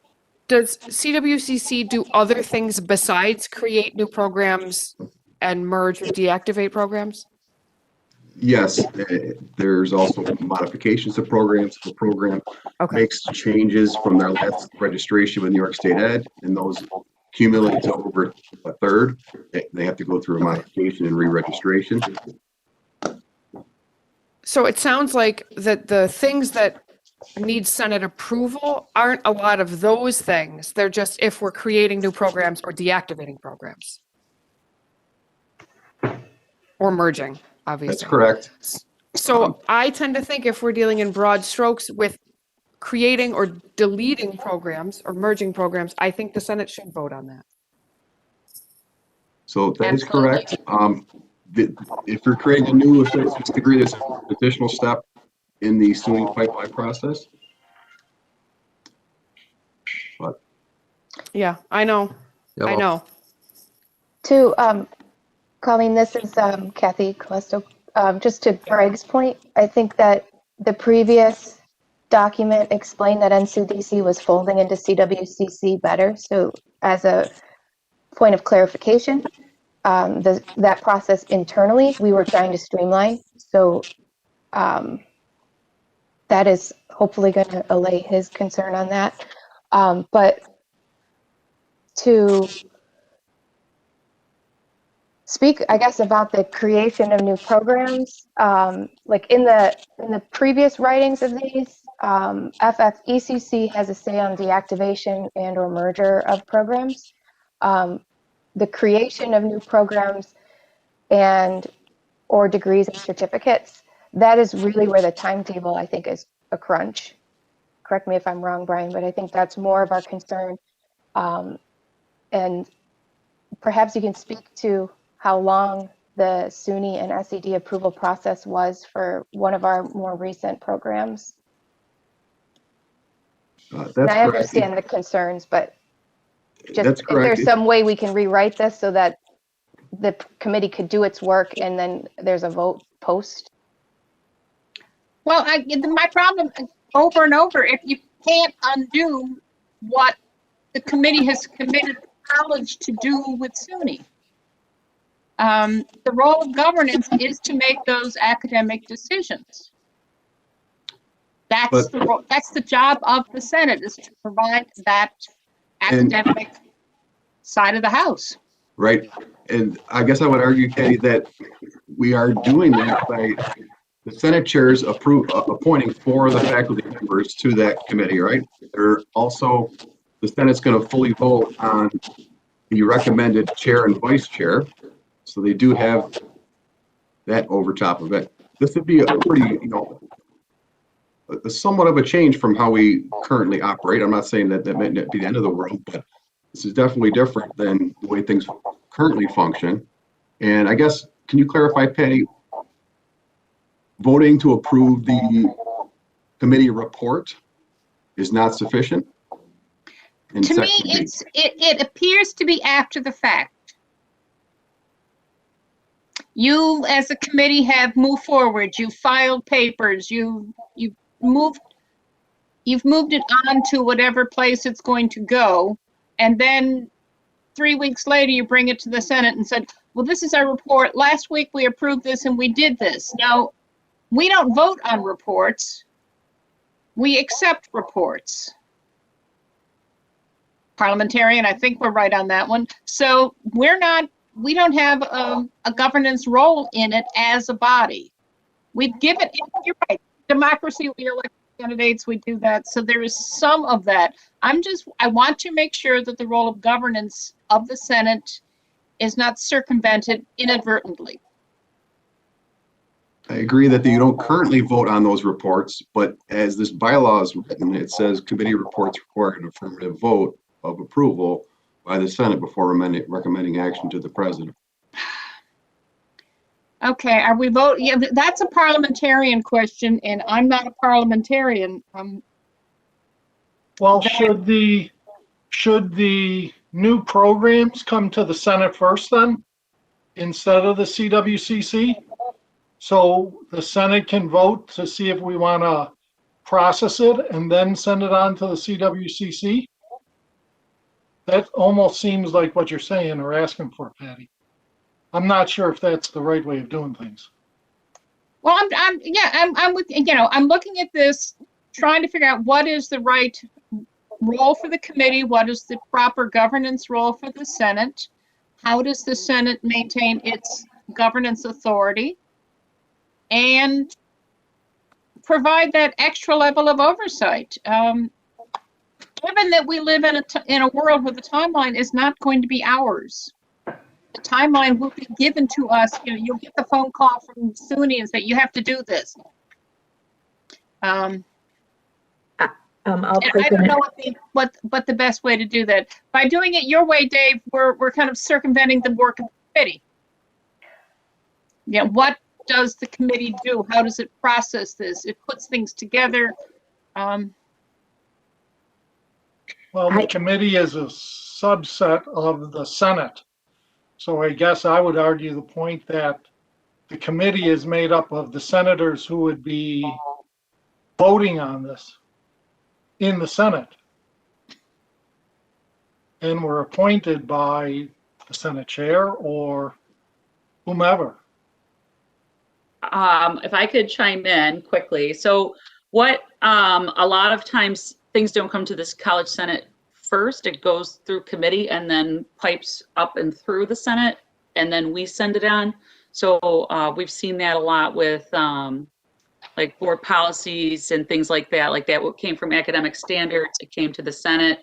Does CWCC do other things besides create new programs and merge or deactivate programs? Yes, there's also modifications to programs. The program makes changes from their last registration with New York State Ed, and those accumulate to over a third. They have to go through a modification and re-registration. So it sounds like that the things that need Senate approval aren't a lot of those things. They're just if we're creating new programs or deactivating programs. Or merging, obviously. That's correct. So I tend to think if we're dealing in broad strokes with creating or deleting programs or merging programs, I think the Senate should vote on that. So that is correct. If you're creating a new associate's degree, there's an additional step in the SUNY pipeline process. But yeah, I know. Yellow. I know. To Colleen, this is Kathy Colesto. Just to Greg's point, I think that the previous document explained that NCDC was folding into CWCC better. So as a point of clarification, that process internally, we were trying to streamline. So that is hopefully going to allay his concern on that. But to speak, I guess, about the creation of new programs, like in the previous writings of these, FFECC has a say on deactivation and or merger of programs. The creation of new programs and or degrees and certificates, that is really where the timetable, I think, is a crunch. Correct me if I'm wrong, Brian, but I think that's more of our concern. And perhaps you can speak to how long the SUNY and SED approval process was for one of our more recent programs. And I understand the concerns, but just if there's some way we can rewrite this so that the committee could do its work and then there's a vote post. Well, my problem over and over, if you can't undo what the committee has committed the college to do with SUNY. The role of governance is to make those academic decisions. That's the job of the Senate, is to provide that academic side of the house. Right. And I guess I would argue, Katie, that we are doing that by the Senate chairs appointing 4 of the faculty members to that committee, right? They're also, the Senate's going to fully vote on the recommended chair and vice chair. So they do have that over top of it. This would be a pretty, somewhat of a change from how we currently operate. I'm not saying that might not be the end of the world, but this is definitely different than the way things currently function. And I guess, can you clarify, Patty, voting to approve the committee report is not sufficient? To me, it appears to be after the fact. You, as a committee, have moved forward. You filed papers. You've moved it on to whatever place it's going to go, and then 3 weeks later you bring it to the Senate and said, well, this is our report. Last week we approved this and we did this. Now, we don't vote on reports. We accept reports. Parliamentarian, I think we're right on that one. So we don't have a governance role in it as a body. We've given, you're right, democracy, we elect candidates, we do that. So there is some of that. I want to make sure that the role of governance of the Senate is not circumvented inadvertently. I agree that you don't currently vote on those reports, but as this bylaw is written, it says committee reports require an affirmative vote of approval by the Senate before recommending action to the president. Okay, are we voting? Yeah, that's a parliamentarian question, and I'm not a parliamentarian. Well, should the new programs come to the Senate first then, instead of the CWCC? So the Senate can vote to see if we want to process it and then send it on to the CWCC? That almost seems like what you're saying or asking for, Patty. I'm not sure if that's the right way of doing things. Well, I'm with, I'm looking at this, trying to figure out what is the right role for the committee, what is the proper governance role for the Senate, how does the Senate maintain its governance authority, and provide that extra level of oversight. Given that we live in a world where the timeline is not going to be ours. The timeline will be given to us. You'll get the phone call from SUNY and say, you have to do this. I'll I don't know what the best way to do that. By doing it your way, Dave, we're kind of circumventing the work of the committee. What does the committee do? How does it process this? It puts things together. Well, the committee is a subset of the Senate. So I guess I would argue the point that the committee is made up of the senators who would be voting on this in the Senate. And were appointed by the Senate chair or whomever. If I could chime in quickly. So what a lot of times things don't come to this college Senate first. It goes through committee and then pipes up and through the Senate, and then we send it on. So we've seen that a lot with like board policies and things like that. Like that what came from academic standards, it came to the Senate,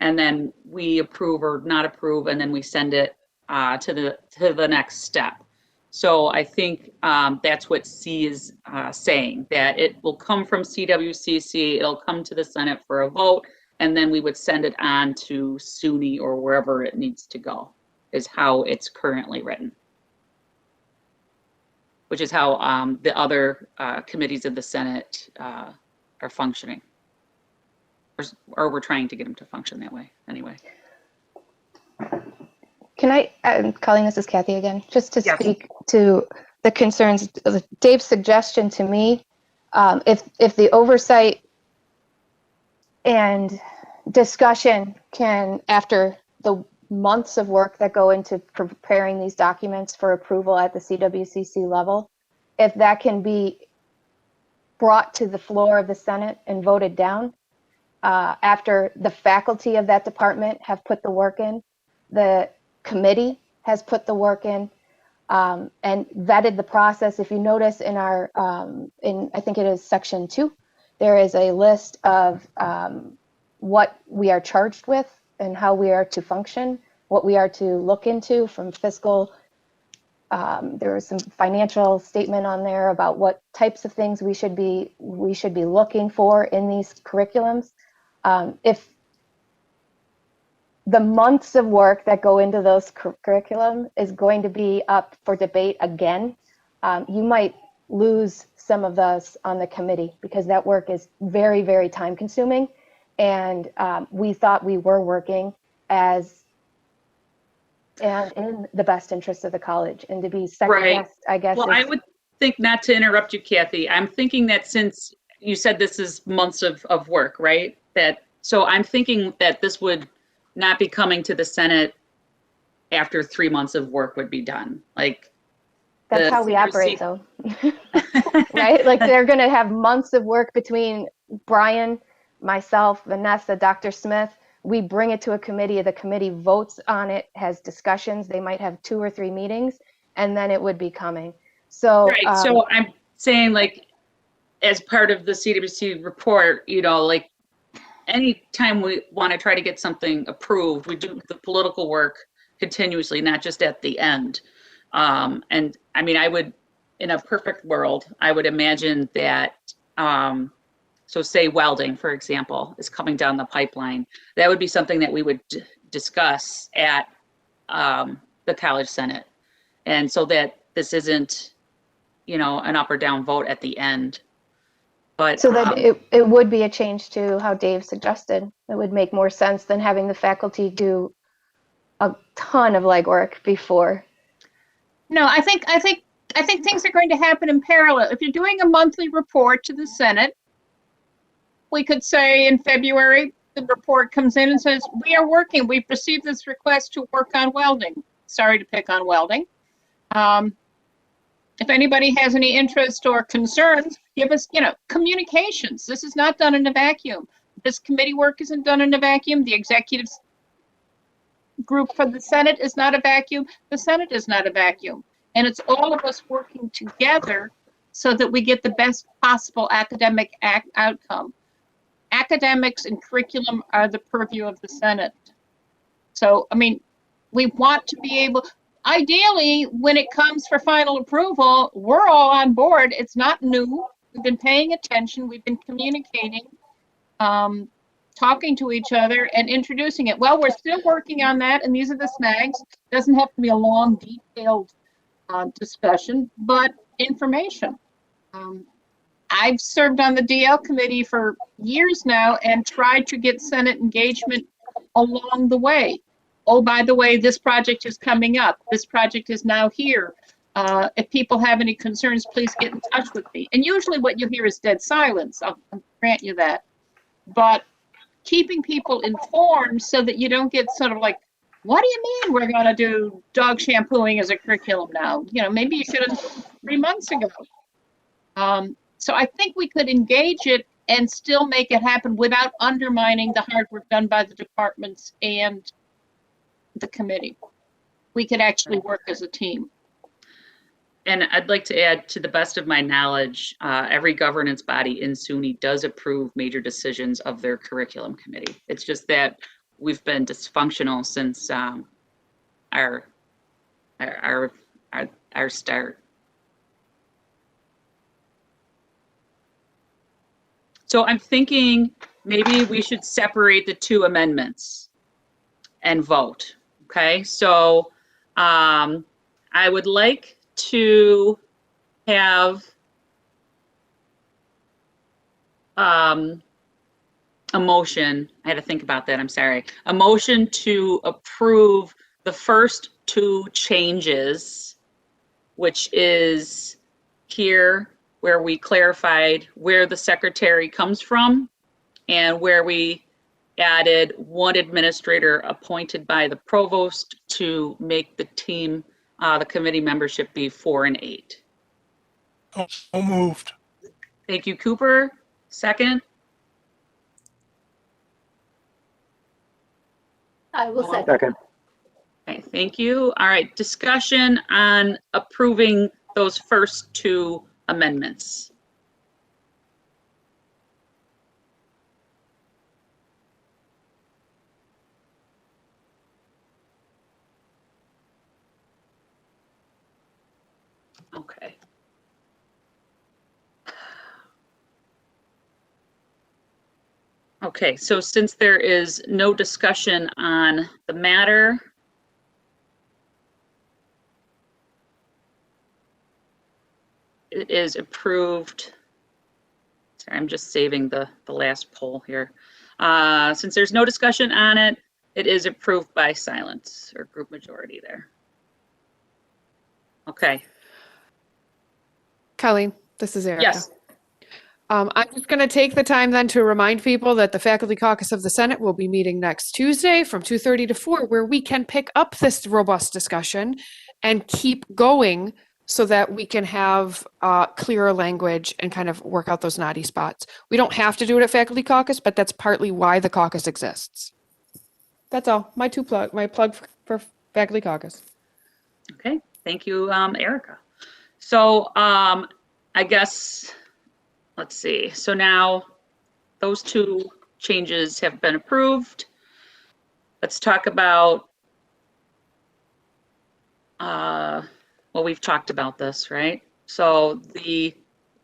and then we approve or not approve, and then we send it to the next step. So I think that's what C is saying, that it will come from CWCC, it'll come to the Senate for a vote, and then we would send it on to SUNY or wherever it needs to go, is how it's currently written. Which is how the other committees of the Senate are functioning. Or we're trying to get them to function that way, anyway. Can I, Colleen, this is Kathy again, just to speak to the concerns, Dave's suggestion to me, if the oversight and discussion can, after the months of work that go into preparing these documents for approval at the CWCC level, if that can be brought to the floor of the Senate and voted down, after the faculty of that department have put the work in, the committee has put the work in, and vetted the process. If you notice in our, I think it is section 2, there is a list of what we are charged with and how we are to function, what we are to look into from fiscal. There was some financial statement on there about what types of things we should be looking for in these curriculums. If the months of work that go into those curriculum is going to be up for debate again, you might lose some of those on the committee because that work is very, very time consuming. And we thought we were working as and in the best interest of the college. And to be second Right. guessed, I guess Well, I it's, would think, not to interrupt you, Kathy, I'm thinking that since you said this is months of work, right? So I'm thinking that this would not be coming to the Senate after 3 months of work would be done. Like, that's the how we operate CRC though. Right? Like they're going to have months of work between Brian, myself, Vanessa, Dr. Smith. We bring it to a committee. The committee votes on it, has discussions. They might have 2 or 3 meetings, and then it would be coming. So, Right, so I'm saying, like, as part of the CWC report, you know, like, anytime we want to try to get something approved, we do the political work continuously, not just at the end. And I mean, I would, in a perfect world, I would imagine that, so say welding, for example, is coming down the pipeline. That would be something that we would discuss at the College Senate. And so that this isn't, you know, an up or down vote at the end. But so that it would be a change to how Dave suggested. It would make more sense than having the faculty do a ton of legwork before. No, I think things are going to happen in parallel. If you're doing a monthly report to the Senate, we could say in February, the report comes in and says, we are working, we've received this request to work on welding. Sorry to pick on welding. If anybody has any interest or concerns, give us, you know, communications. This is not done in a vacuum. This committee work isn't done in a vacuum. The executive group for the Senate is not a vacuum. The Senate is not a vacuum. And it's all of us working together so that we get the best possible academic outcome. Academics and curriculum are the purview of the Senate. So, I mean, we want to be able, ideally, when it comes for final approval, we're all on board. It's not new. We've been paying attention. We've been communicating, talking to each other and introducing it. Well, we're still working on that, and these are the snags. It doesn't have to be a long, detailed discussion, but information. I've served on the DL committee for years now and tried to get Senate engagement along the way. Oh, by the way, this project is coming up. This project is now here. If people have any concerns, please get in touch with me. And usually what you hear is dead silence. I'll grant you that. But keeping people informed so that you don't get sort of like, what do you mean we're going to do dog shampooing as a curriculum now? You know, maybe you should have 3 months ago. So I think we could engage it and still make it happen without undermining the hard work done by the departments and the committee. We could actually work as a team. And I'd like to add, to the best of my knowledge, every governance body in SUNY does approve major decisions of their curriculum committee. It's just that we've been dysfunctional since our start. So I'm thinking maybe we should separate the 2 amendments and vote. Okay, so I would like to have a motion. I had to think about that. I'm sorry. A motion to approve the first 2 changes, which is here where we clarified where the secretary comes from and where we added 1 administrator appointed by the provost to make the team, the committee membership be 4 and 8. So moved. Thank you, Cooper. Second? I will second. Second. Okay, thank you. All right, discussion on approving those first 2 amendments. Okay. Okay, so since there is no discussion on the matter, it is approved. Sorry, I'm just saving the last poll here. Since there's no discussion on it, It is approved by silence or group majority there. Okay. Colleen, this is Erica. Yes. I'm just going to take the time then to remind people that the Faculty Caucus of the Senate will be meeting next Tuesday from 2:30 to 4, where we can pick up this robust discussion and keep going so that we can have clearer language and kind of work out those knotty spots. We don't have to do it at Faculty Caucus, but that's partly why the caucus exists. That's all. My plug for Faculty Caucus. Okay. Thank you, Erica. So I guess, let's see. So now those two changes have been approved. Let's talk about, well, we've talked about this, right? So the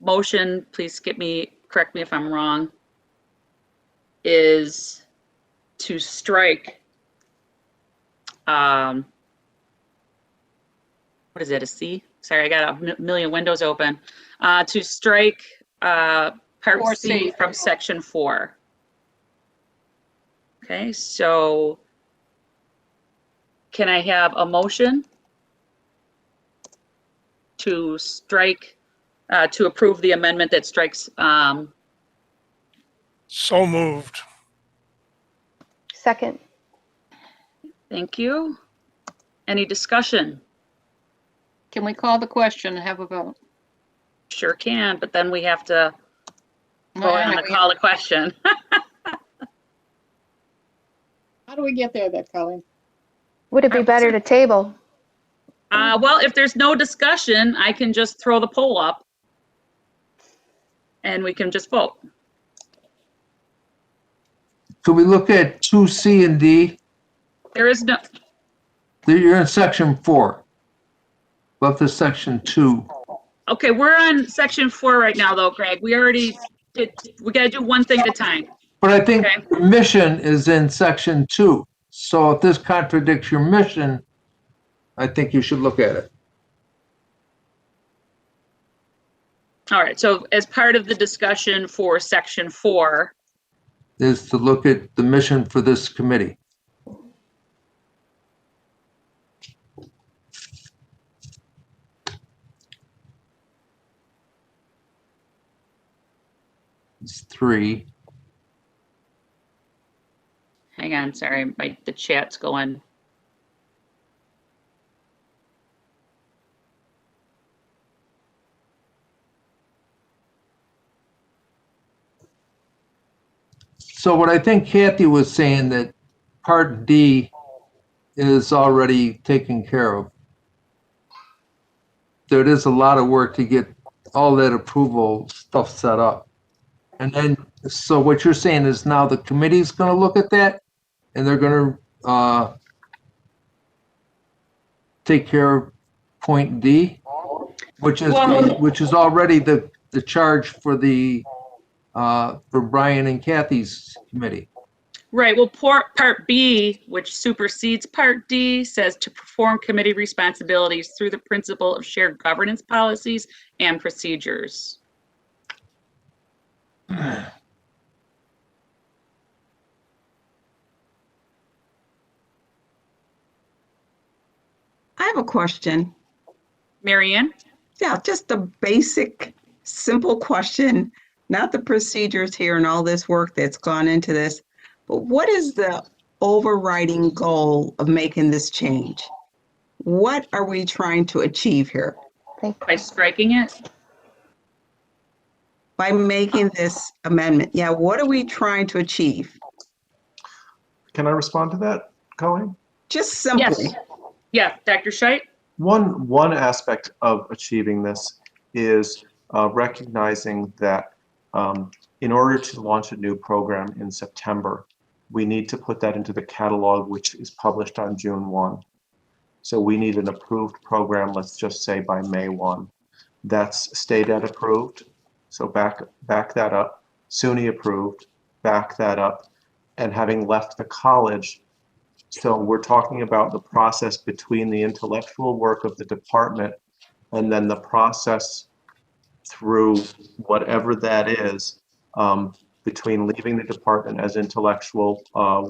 motion, please correct me if I'm wrong, is to strike, what is it, a C? Sorry, I got a million windows open. To strike Part C from Section 4. Okay, so can I have a motion to strike, to approve the amendment that strikes? So moved. Second. Thank you. Any discussion? Can we call the question and have a vote? Sure can, but then we have to vote on the Right. call to question. How do we get there, that Colleen? Would it be better to table? Well, if there's no discussion, I can just throw the poll up and we can just vote. Could we look at 2C and D? There is no, You're in section 4. Left is section 2. okay, we're on Section 4 right now though, Greg. We already did, we gotta do one thing at a time. But I think Okay. the mission is in section 2. So if this contradicts your mission, I think you should look at it. All right, so as part of the discussion for Section 4, Is to look at the mission for this committee. It's 3. hang on, sorry, the chat's going. So what I think Kathy was saying that Part D is already taken care of. There is a lot of work to get all that approval stuff set up. And then, so what you're saying is now the committee's going to look at that and they're going to take care of point D, which is already the charge for the for Brian and Kathy's committee. Right, well, Part B, which supersedes Part D, says to perform committee responsibilities through the principle of shared governance policies and procedures. I have a question. Marianne? Yeah, just a basic, simple question, not the procedures here and all this work that's gone into this, but what is the overriding goal of making this change? What are we trying to achieve here? By striking it? By making this amendment, yeah, what are we trying to achieve? Can I respond to that, Colleen? Just simply. Yes. Yeah, Dr. Scheit? One aspect of achieving this is recognizing that in order to launch a new program in September, we need to put that into the catalog, which is published on June 1. So we need an approved program, let's just say by May 1. That's state ed approved, so back that up. SUNY approved, back that up. And having left the college, so we're talking about the process between the intellectual work of the department and then the process through whatever that is, between leaving the department as intellectual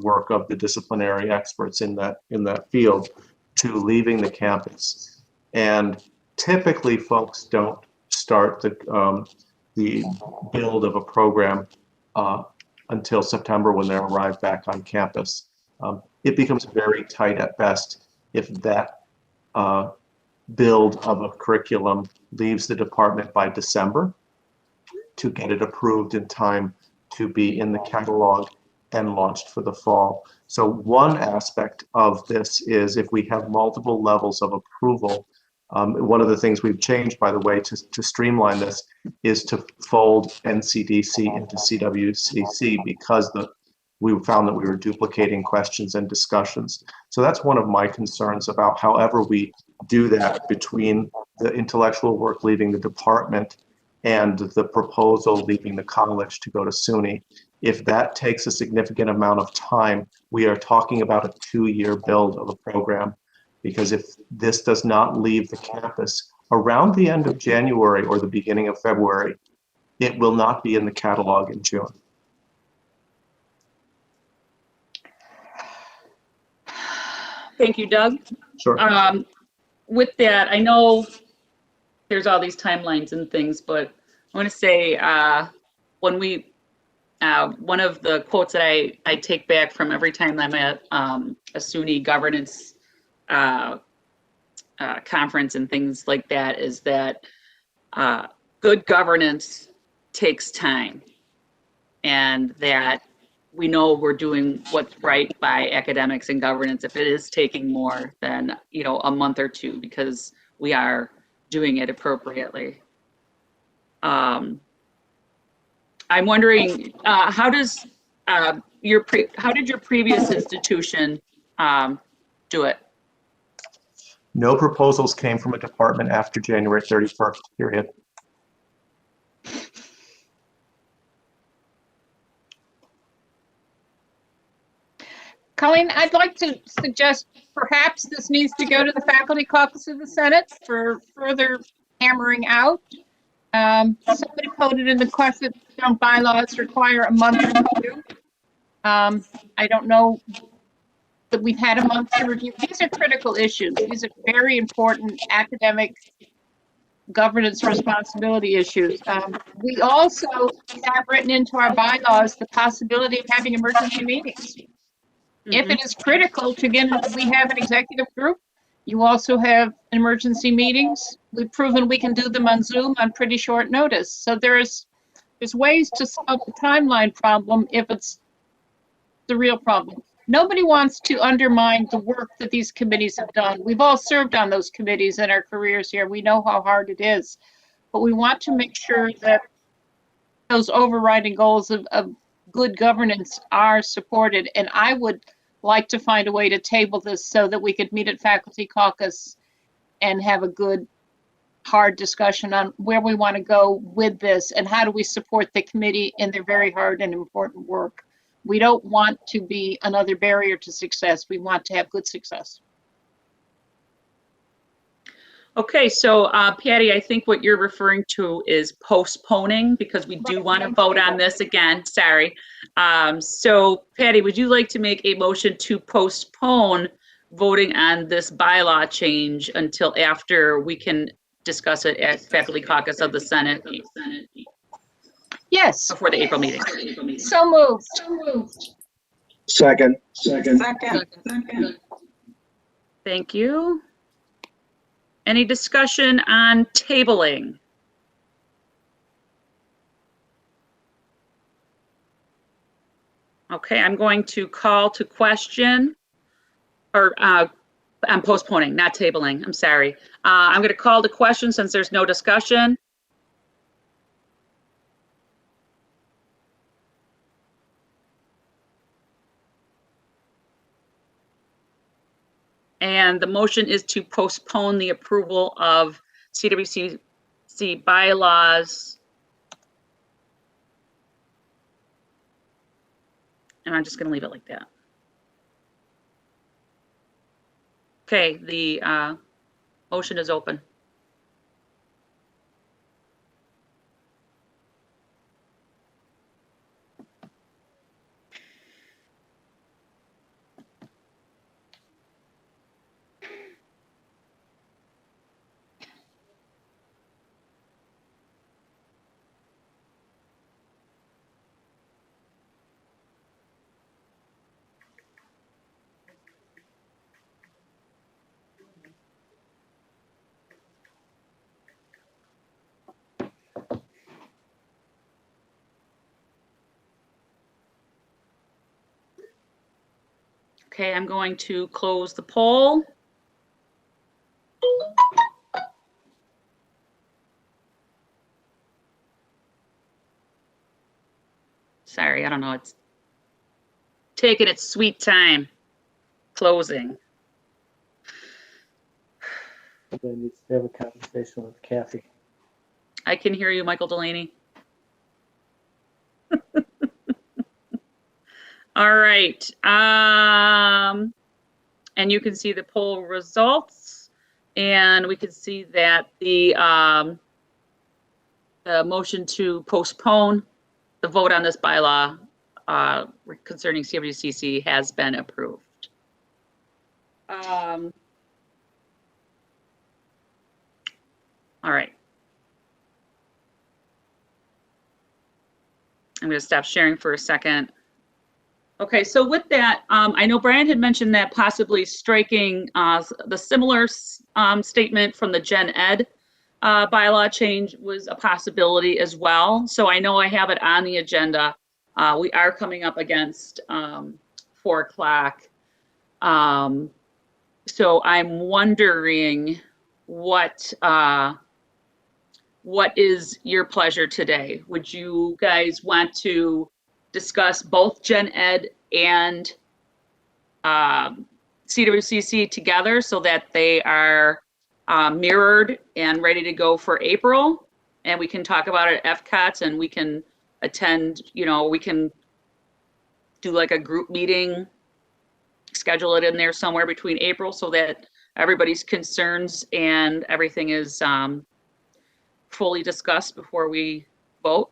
work of the disciplinary experts in that field to leaving the campus. And typically, folks don't start the build of a program until September when they arrive back on campus. It becomes very tight at best if that build of a curriculum leaves the department by December to get it approved in time to be in the catalog and launched for the fall. So one aspect of this is if we have multiple levels of approval, one of the things we've changed, by the way, to streamline this is to fold NCDC into CWCC because we found that we were duplicating questions and discussions. So that's one of my concerns about however we do that between the intellectual work leaving the department and the proposal leaving the college to go to SUNY. If that takes a significant amount of time, we are talking about a 2-year build of a program, because if this does not leave the campus around the end of January or the beginning of February, it will not be in the catalog in June. Thank you, Doug. Sure. With that, I know there's all these timelines and things, but I want to say when we, one of the quotes that I take back from every time I'm at a SUNY governance conference and things like that is that good governance takes time, and that we know we're doing what's right by academics and governance if it is taking more than, you know, a month or two, because we are doing it appropriately. I'm wondering, how did your previous institution do it? No proposals came from a department after January 31st, period. Colleen, I'd like to suggest perhaps this needs to go to the Faculty Caucus of the Senate for further hammering out. Somebody quoted in the question, don't bylaws require a month or two? I don't know that we've had a month to review. These are critical issues. These are very important academic governance responsibility issues. We also have written into our bylaws the possibility of having emergency meetings. If it is critical to get, we have an executive group. You also have emergency meetings. We've proven we can do them on Zoom on pretty short notice. So there's ways to solve the timeline problem if it's the real problem. Nobody wants to undermine the work that these committees have done. We've all served on those committees in our careers here. We know how hard it is. But we want to make sure that those overriding goals of good governance are supported. And I would like to find a way to table this so that we could meet at Faculty Caucus and have a good, hard discussion on where we want to go with this and how do we support the committee in their very hard and important work. We don't want to be another barrier to success. We want to have good success. Okay, so Patty, I think what you're referring to is postponing, because we do want to vote on this again. Sorry. So Patty, would you like to make a motion to postpone voting on this bylaw change until after we can discuss it at Faculty Caucus of the Senate? Yes. Before the April meeting. So moved. Second. Thank you. Any discussion on tabling? Okay, I'm going to call to question, or I'm postponing, not tabling, I'm sorry. I'm going to call to question since there's no discussion. And the motion is to postpone the approval of CWCC bylaws. And I'm just going to leave it like that. Okay, the motion is open. Okay, I'm going to close the poll. Sorry, I don't know, it's taking its sweet time closing. Somebody needs to have a conversation with Kathy. I can hear you, Michael Delaney. All right. And you can see the poll results, and we can see that the motion to postpone the vote on this bylaw concerning CWCC has been approved. All right. I'm going to stop sharing for a second. Okay, so with that, I know Brian had mentioned that possibly striking the similar statement from the Gen Ed bylaw change was a possibility as well. So I know I have it on the agenda. We are coming up against 4 o'clock. So I'm wondering what is your pleasure today? Would you guys want to discuss both Gen Ed and CWCC together so that they are mirrored and ready to go for April? And we can talk about it at FCOTS, and we can attend, you know, we can do like a group meeting, schedule it in there somewhere between April so that everybody's concerns and everything is fully discussed before we vote.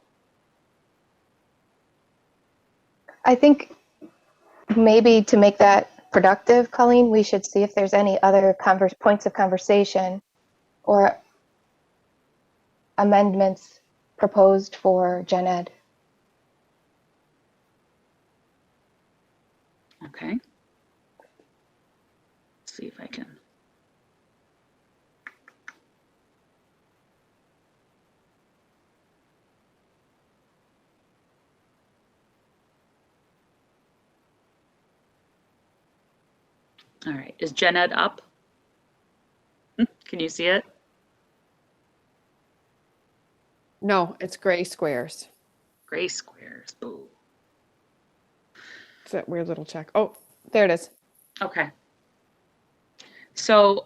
I think maybe to make that productive, Colleen, we should see if there's any other points of conversation or amendments proposed for Gen Ed. Okay. Let's see if I can. All right, is Gen Ed up? Can you see it? No, it's gray squares. Gray squares, boo. It's that weird little check. Oh, there it is. Okay. So,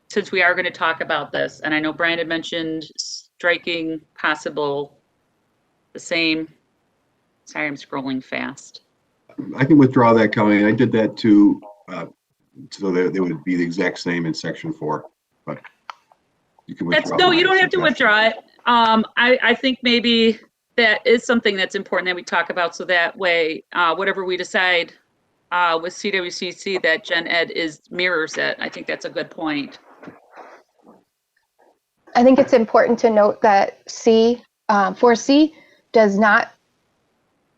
since we are going to talk about this, and I know Brian had mentioned striking the same, sorry, I'm scrolling fast. I can withdraw that, Colleen. I did that too, so they would be the exact same in section 4, but you can withdraw. No, you don't have to withdraw it. I think maybe that is something that's important that we talk about, so that way, whatever we decide with CWCC, that Gen Ed mirrors it. I think that's a good point. I think it's important to note that 4C does not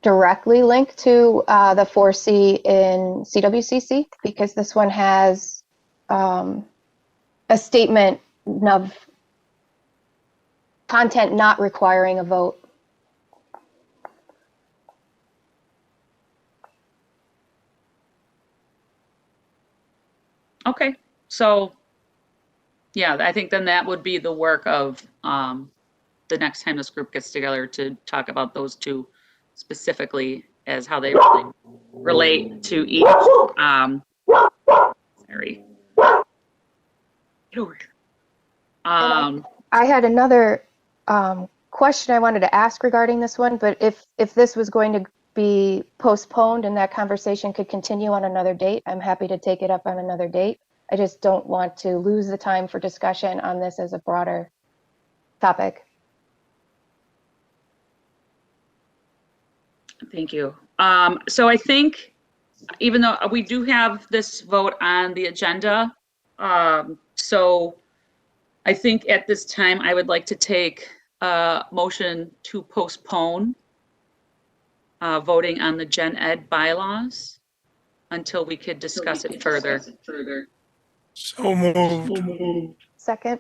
directly link to the 4C in CWCC, because this one has a statement of content not requiring a vote. Okay, so yeah, I think then that would be the work of the next time this group gets together to talk about those two specifically as how they really relate to each. Sorry. Get over here. I had another question I wanted to ask regarding this one, but if this was going to be postponed and that conversation could continue on another date, I'm happy to take it up on another date. I just don't want to lose the time for discussion on this as a broader topic. Thank you. So I think, even though we do have this vote on the agenda, so I think at this time I would like to take a motion to postpone voting on the Gen Ed bylaws until we could discuss it further. So moved. Second.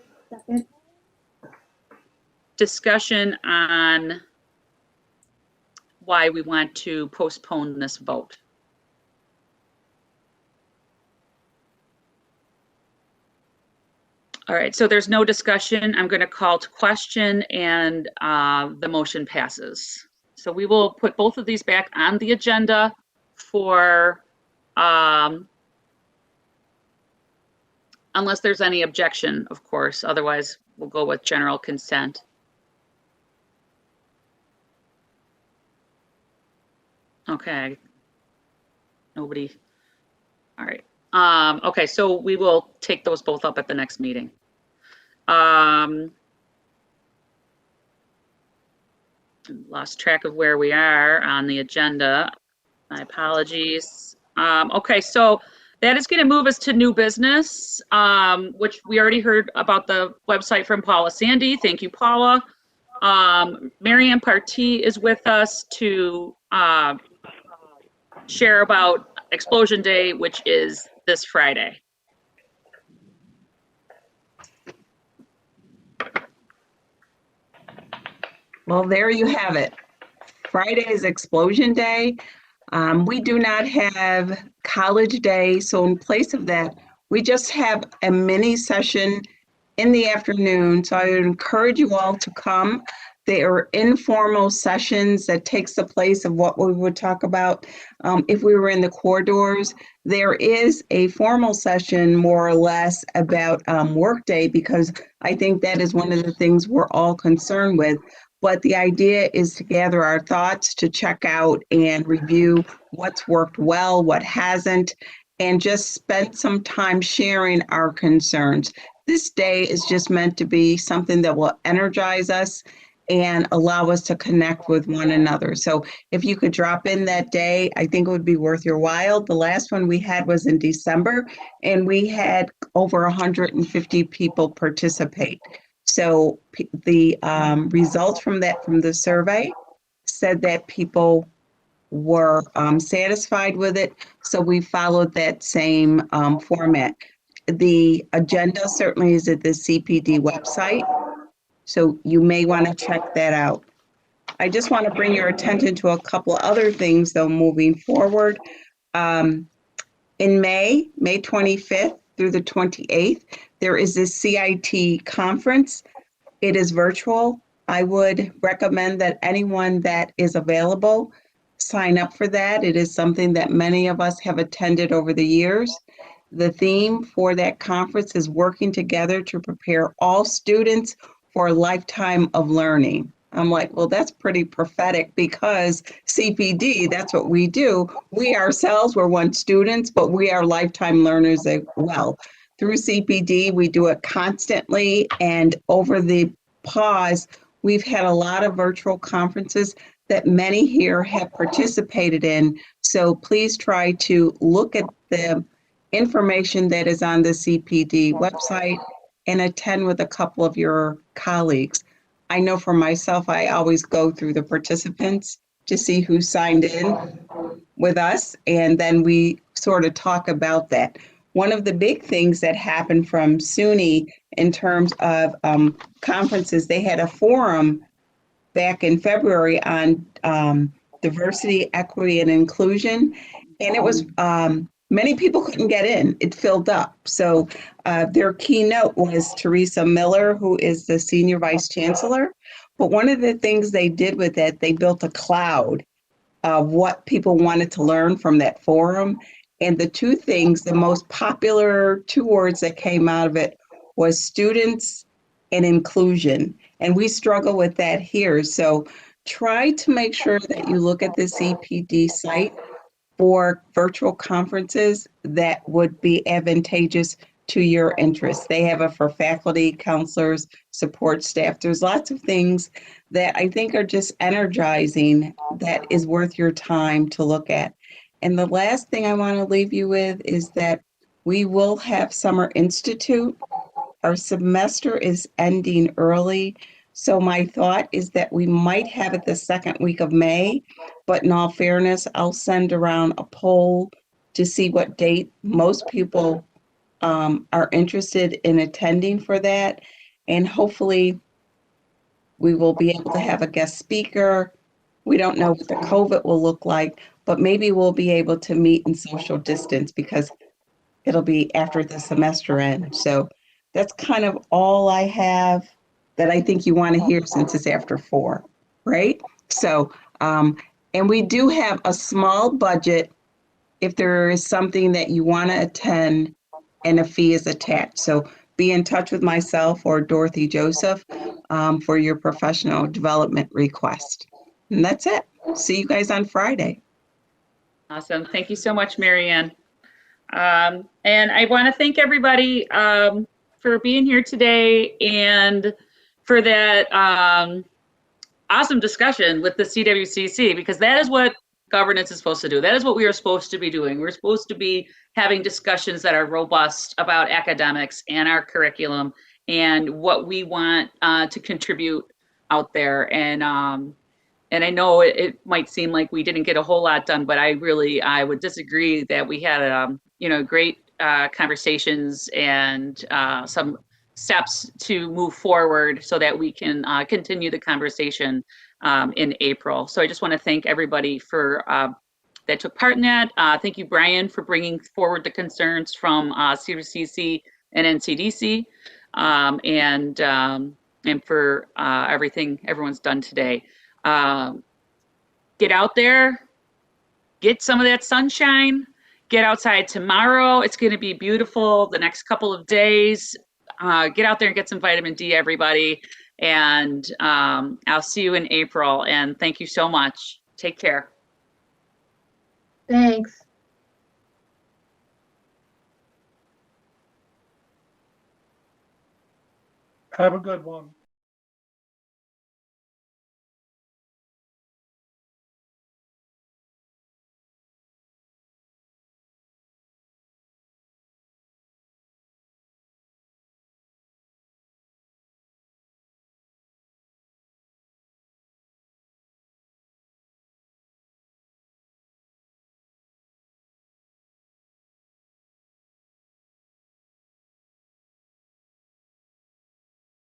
Discussion on why we want to postpone this vote. All right, so there's no discussion. I'm going to call to question, and the motion passes. So we will put both of these back on the agenda for, unless there's any objection, of course. Otherwise, we'll go with general consent. Okay. Nobody. All right. Okay, so we will take those both up at the next meeting. Lost track of where we are on the agenda. My apologies. Okay, so that is going to move us to new business, which we already heard about the website from Paula Sandy. Thank you, Paula. Marianne Partee is with us to share about Explosion Day, which is this Friday. Well, there you have it. Friday is Explosion Day. We do not have College Day, so in place of that, we just have a mini session in the afternoon. So I would encourage you all to come. They are informal sessions that takes the place of what we would talk about if we were in the corridors. There is a formal session, more or less, about Workday, because I think that is one of the things we're all concerned with. But the idea is to gather our thoughts, to check out and review what's worked well, what hasn't, and just spend some time sharing our concerns. This day is just meant to be something that will energize us and allow us to connect with one another. So if you could drop in that day, I think it would be worth your while. The last one we had was in December, and we had over 150 people participate. So the results from the survey said that people were satisfied with it. So we followed that same format. The agenda certainly is at the CPD website, so you may want to check that out. I just want to bring your attention to a couple other things, though, moving forward. In May 25th through the 28th, there is this CIT conference. It is virtual. I would recommend that anyone that is available sign up for that. It is something that many of us have attended over the years. The theme for that conference is working together to prepare all students for a lifetime of learning. I'm like, well, that's pretty prophetic, because CPD, that's what we do. We ourselves were once students, but we are lifetime learners as well. Through CPD, we do it constantly, and over the pause, we've had a lot of virtual conferences that many here have participated in. So please try to look at the information that is on the CPD website and attend with a couple of your colleagues. I know for myself, I always go through the participants to see who signed in with us, and then we sort of talk about that. One of the big things that happened from SUNY in terms of conferences, they had a forum back in February on diversity, equity, and inclusion, and it was many people couldn't get in. It filled up. So their keynote was Teresa Miller, who is the Senior Vice Chancellor. But one of the things they did with that, they built a cloud of what people wanted to learn from that forum. And the two things, the most popular two words that came out of it was students and inclusion. And we struggle with that here. So try to make sure that you look at the CPD site for virtual conferences that would be advantageous to your interests. They have it for faculty, counselors, support staff. There's lots of things that I think are just energizing that is worth your time to look at. And the last thing I want to leave you with is that we will have Summer Institute. Our semester is ending early. So my thought is that we might have it the second week of May, but in all fairness, I'll send around a poll to see what date most people are interested in attending for that. And hopefully we will be able to have a guest speaker. We don't know what the COVID will look like, but maybe we'll be able to meet in social distance because it'll be after the semester ends. So that's kind of all I have that I think you want to hear since it's after 4, right? So, and we do have a small budget if there is something that you want to attend and a fee is attached. So be in touch with myself or Dorothy Joseph for your professional development request. And that's it. See you guys on Friday. Awesome. Thank you so much, Marianne. And I want to thank everybody for being here today and for that awesome discussion with the CWCC, because that is what governance is supposed to do. That is what we are supposed to be doing. We're supposed to be having discussions that are robust about academics and our curriculum and what we want to contribute out there. And I know it might seem like we didn't get a whole lot done, but I would disagree that we had great conversations and some steps to move forward so that we can continue the conversation in April. So I just want to thank everybody for that took part in that. Thank you, Brian, for bringing forward the concerns from CWCC and NCDC, and for everything everyone's done today. Get out there, get some of that sunshine, get outside tomorrow. It's going to be beautiful the next couple of days. Get out there and get some vitamin D, everybody. And I'll see you in April. And thank you so much. Take care. Thanks. Have a good one.